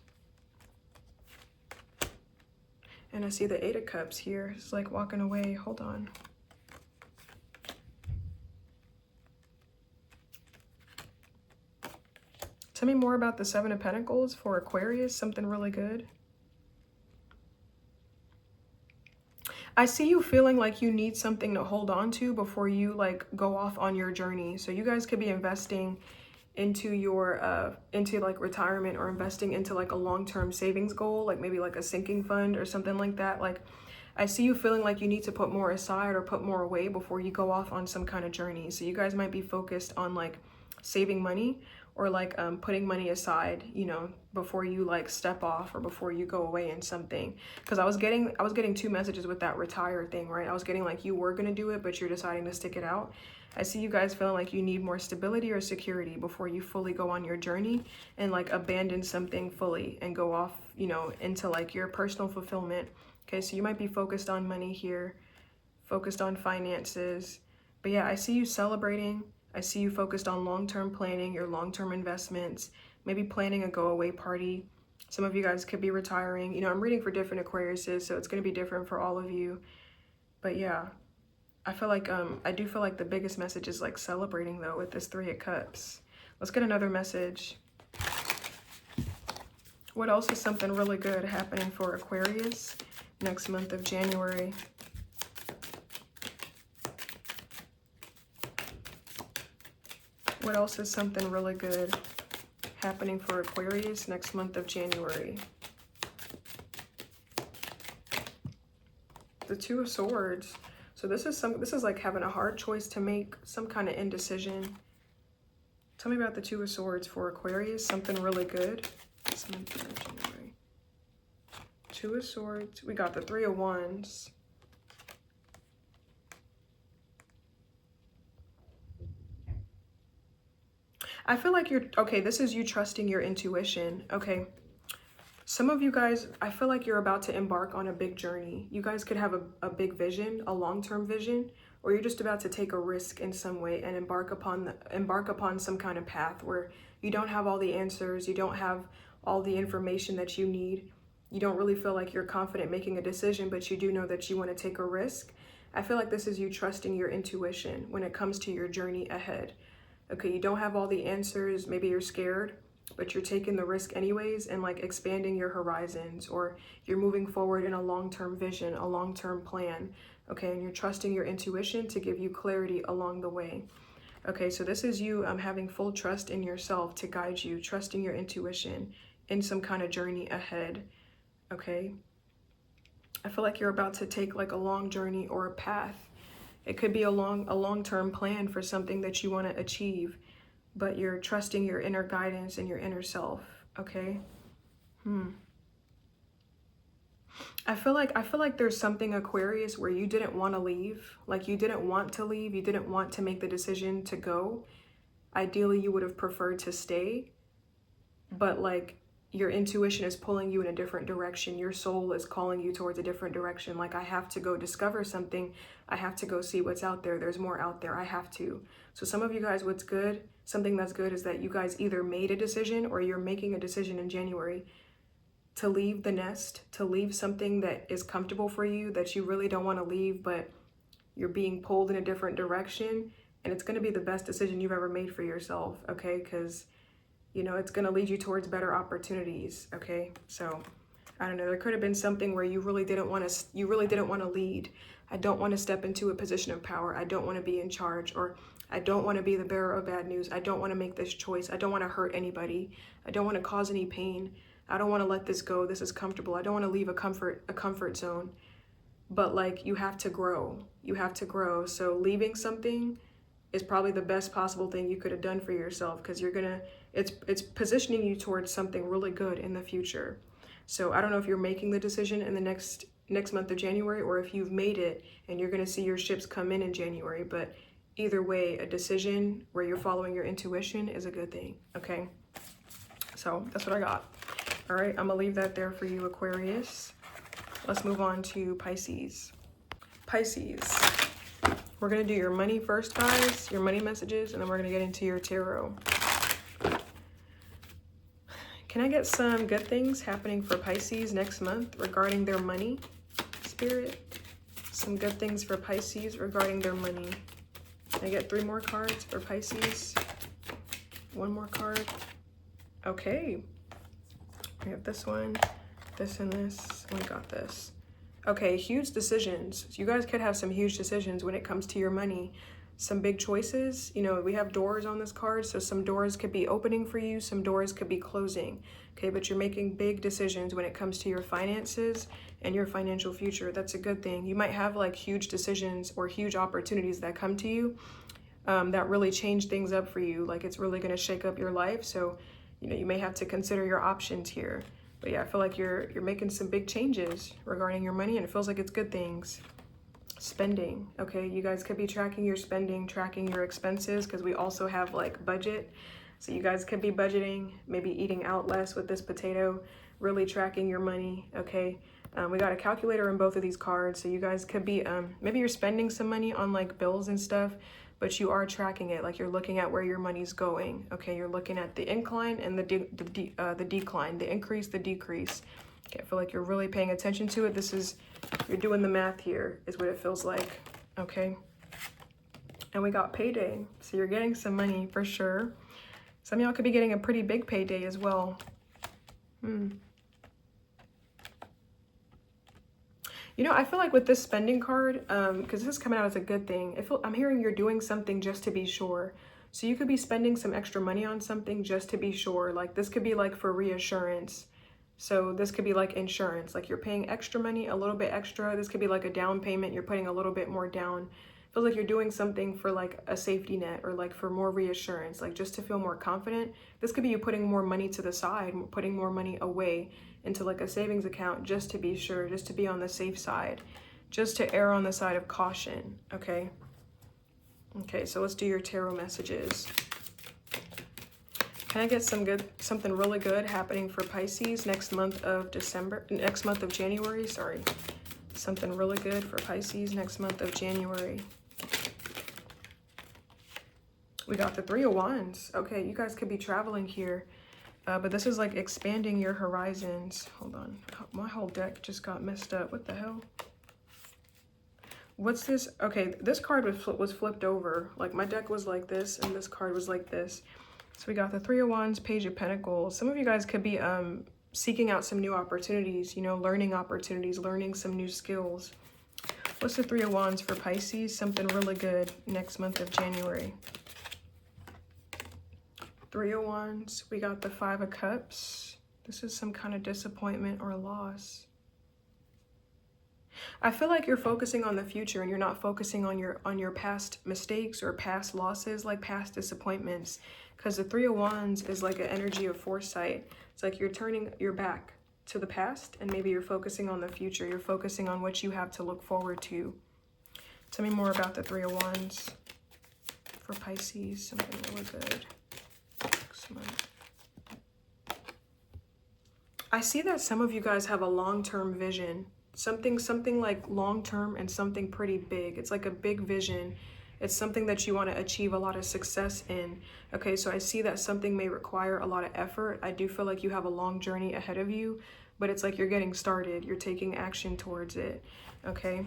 And I see the Eight of Cups here. It's like walking away. Hold on. Tell me more about the Seven of Pentacles for Aquarius. Something really good. I see you feeling like you need something to hold on to before you like go off on your journey. So you guys could be investing into your into like retirement, or investing into like a long-term savings goal, like maybe like a sinking fund or something like that. Like I see you feeling like you need to put more aside or put more away before you go off on some kind of journey. So you guys might be focused on like saving money, or like putting money aside, you know, before you like step off or before you go away in something. Because I was getting two messages with that retire thing, right? I was getting like you were gonna do it, but you're deciding to stick it out. I see you guys feeling like you need more stability or security before you fully go on your journey and like abandon something fully and go off, you know, into like your personal fulfillment. Okay, so you might be focused on money here, focused on finances. But yeah, I see you celebrating. I see you focused on long-term planning, your long-term investments, maybe planning a go-away party. Some of you guys could be retiring. You know, I'm reading for different Aquariuses, so it's going to be different for all of you. But yeah, I feel like, I do feel like the biggest message is like celebrating though with this Three of Cups. Let's get another message. What else is something really good happening for Aquarius next month of January? What else is something really good happening for Aquarius next month of January? The Two of Swords. So this is like having a hard choice to make, some kind of indecision. Tell me about the Two of Swords for Aquarius. Something really good this month of January. Two of Swords. We got the Three of Wands. I feel like you're, okay, this is you trusting your intuition, okay? Some of you guys, I feel like you're about to embark on a big journey. You guys could have a big vision, a long-term vision, or you're just about to take a risk in some way and embark upon some kind of path where you don't have all the answers, you don't have all the information that you need. You don't really feel like you're confident making a decision, but you do know that you want to take a risk. I feel like this is you trusting your intuition when it comes to your journey ahead. Okay, you don't have all the answers, maybe you're scared, but you're taking the risk anyways and like expanding your horizons, or you're moving forward in a long-term vision, a long-term plan, okay, and you're trusting your intuition to give you clarity along the way. Okay, so this is you having full trust in yourself to guide you, trusting your intuition in some kind of journey ahead, okay? I feel like you're about to take like a long journey or a path. It could be a long-term plan for something that you want to achieve, but you're trusting your inner guidance and your inner self, okay? I feel like there's something, Aquarius, where you didn't want to leave. Like you didn't want to leave, you didn't want to make the decision to go. Ideally, you would have preferred to stay, but like your intuition is pulling you in a different direction. Your soul is calling you towards a different direction. Like, I have to go discover something. I have to go see what's out there. There's more out there. I have to. So some of you guys, what's good, something that's good is that you guys either made a decision or you're making a decision in January to leave the nest, to leave something that is comfortable for you, that you really don't want to leave, but you're being pulled in a different direction. And it's going to be the best decision you've ever made for yourself, okay? Because you know, it's going to lead you towards better opportunities, okay? So, I don't know, there could have been something where you really didn't want to lead. I don't want to step into a position of power. I don't want to be in charge, or I don't want to be the bearer of bad news. I don't want to make this choice. I don't want to hurt anybody. I don't want to cause any pain. I don't want to let this go. This is comfortable. I don't want to leave a comfort zone. But like, you have to grow. You have to grow. So leaving something is probably the best possible thing you could have done for yourself, because it's positioning you towards something really good in the future. So I don't know if you're making the decision in the next month of January, or if you've made it and you're going to see your ships come in January, but either way, a decision where you're following your intuition is a good thing, okay? So that's what I got. All right, I'm gonna leave that there for you, Aquarius. Let's move on to Pisces. Pisces, we're gonna do your money first, guys, your money messages, and then we're gonna get into your tarot. Can I get some good things happening for Pisces next month regarding their money, Spirit? Some good things for Pisces regarding their money. Can I get 3 more cards for Pisces? 1 more card. Okay. We have this one, this, and this. We got this. Okay, huge decisions. You guys could have some huge decisions when it comes to your money. Some big choices. You know, we have doors on this card, so some doors could be opening for you, some doors could be closing. Okay, but you're making big decisions when it comes to your finances and your financial future. That's a good thing. You might have like huge decisions or huge opportunities that come to you that really change things up for you. Like it's really going to shake up your life. So, you know, you may have to consider your options here. But yeah, I feel like you're making some big changes regarding your money, and it feels like it's good things. Spending, okay, you guys could be tracking your spending, tracking your expenses, because we also have like budget. So you guys could be budgeting, maybe eating out less with this potato, really tracking your money, okay? We got a calculator in both of these cards, so you guys could be, maybe you're spending some money on like bills and stuff, but you are tracking it, like you're looking at where your money's going, okay? You're looking at the incline and the decline, the increase, the decrease. Okay, I feel like you're really paying attention to it. This is, you're doing the math here, is what it feels like, okay? And we got payday, so you're getting some money for sure. Some of y'all could be getting a pretty big payday as well. You know, I feel like with this spending card, because this is coming out as a good thing, I'm hearing you're doing something just to be sure. So you could be spending some extra money on something just to be sure. Like this could be like for reassurance. So this could be like insurance, like you're paying extra money, a little bit extra. This could be like a down payment. You're putting a little bit more down. Feels like you're doing something for like a safety net or like for more reassurance, like just to feel more confident. This could be you putting more money to the side, putting more money away into like a savings account just to be sure, just to be on the safe side, just to err on the side of caution, okay? Okay, so let's do your tarot messages. Can I get something really good happening for Pisces next month of January, sorry. Something really good for Pisces next month of January. We got the 3 of Wands. Okay, you guys could be traveling here, but this is like expanding your horizons. Hold on, my whole deck just got messed up. What the hell? What's this? Okay, this card was flipped over. Like my deck was like this and this card was like this. So we got the 3 of Wands, Page of Pentacles. Some of you guys could be seeking out some new opportunities, you know, learning opportunities, learning some new skills. What's the 3 of Wands for Pisces? Something really good next month of January. 3 of Wands. We got the 5 of Cups. This is some kind of disappointment or loss. I feel like you're focusing on the future and you're not focusing on your past mistakes or past losses, like past disappointments. Because the 3 of Wands is like an energy of foresight. It's like you're turning your back to the past and maybe you're focusing on the future. You're focusing on what you have to look forward to. Tell me more about the 3 of Wands for Pisces. Something really good next month. I see that some of you guys have a long-term vision. Something like long-term and something pretty big. It's like a big vision. It's something that you want to achieve a lot of success in. Okay, so I see that something may require a lot of effort. I do feel like you have a long journey ahead of you, but it's like you're getting started. You're taking action towards it. Okay,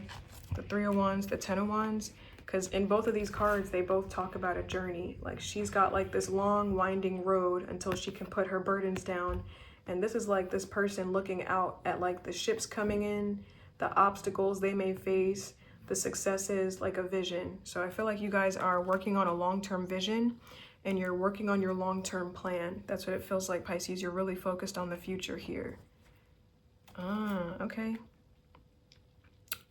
the 3 of Wands, the 10 of Wands, because in both of these cards, they both talk about a journey. Like she's got like this long winding road until she can put her burdens down. And this is like this person looking out at like the ships coming in, the obstacles they may face, the successes, like a vision. So I feel like you guys are working on a long-term vision and you're working on your long-term plan. That's what it feels like, Pisces. You're really focused on the future here. Okay.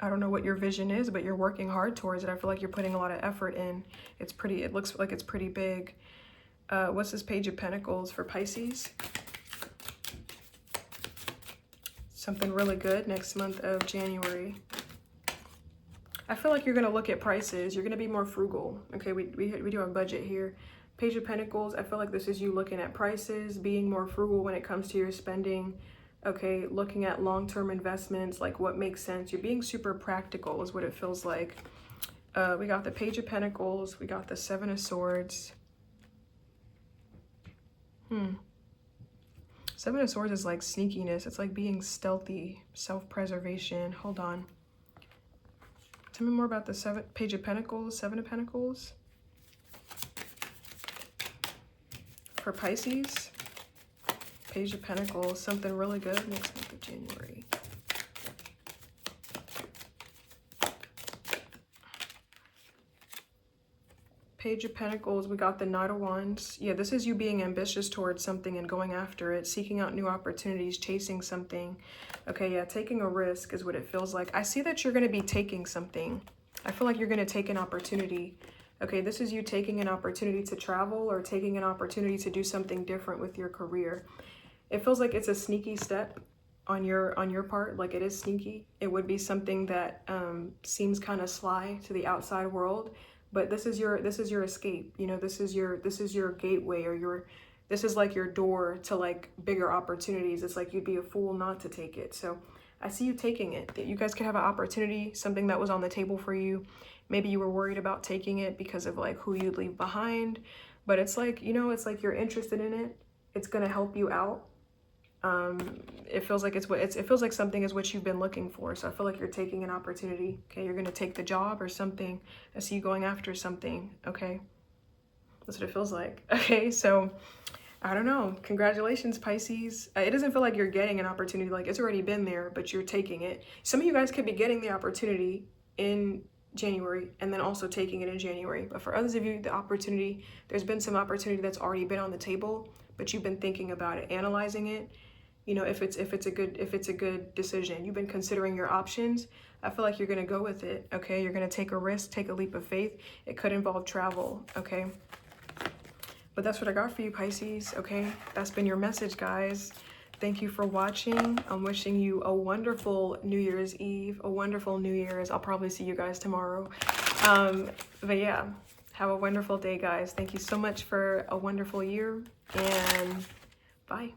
I don't know what your vision is, but you're working hard towards it. I feel like you're putting a lot of effort in. It looks like it's pretty big. What's this Page of Pentacles for Pisces? Something really good next month of January. I feel like you're going to look at prices. You're going to be more frugal. Okay, we do a budget here. Page of Pentacles, I feel like this is you looking at prices, being more frugal when it comes to your spending. Okay, looking at long-term investments, like what makes sense. You're being super practical is what it feels like. We got the Page of Pentacles. We got the Seven of Swords. Seven of Swords is like sneakiness. It's like being stealthy, self-preservation. Hold on. Tell me more about the Page of Pentacles, Seven of Pentacles. For Pisces, Page of Pentacles, something really good next month of January. Page of Pentacles, we got the Knight of Wands. Yeah, this is you being ambitious towards something and going after it, seeking out new opportunities, chasing something. Okay, yeah, taking a risk is what it feels like. I see that you're going to be taking something. I feel like you're going to take an opportunity. Okay, this is you taking an opportunity to travel or taking an opportunity to do something different with your career. It feels like it's a sneaky step on your part, like it is sneaky. It would be something that seems kind of sly to the outside world. But this is your escape, you know, this is your gateway, or this is like your door to like bigger opportunities. It's like you'd be a fool not to take it. So I see you taking it, that you guys could have an opportunity, something that was on the table for you. Maybe you were worried about taking it because of like who you'd leave behind, but it's like, you know, it's like you're interested in it. It's going to help you out. It feels like it feels like something is what you've been looking for. So I feel like you're taking an opportunity. Okay, you're gonna take the job or something. I see you going after something. Okay, that's what it feels like. Okay, so I don't know. Congratulations, Pisces. It doesn't feel like you're getting an opportunity, like it's already been there, but you're taking it. Some of you guys could be getting the opportunity in January and then also taking it in January. But for others of you, the opportunity, there's been some opportunity that's already been on the table, but you've been thinking about it, analyzing it. You know, if it's a good decision, you've been considering your options. I feel like you're gonna go with it. Okay, you're gonna take a risk, take a leap of faith. It could involve travel. Okay, but that's what I got for you, Pisces. Okay, that's been your message, guys. Thank you for watching. I'm wishing you a wonderful New Year's Eve, a wonderful New Year's. I'll probably see you guys tomorrow. But yeah, have a wonderful day, guys. Thank you so much for a wonderful year, and bye.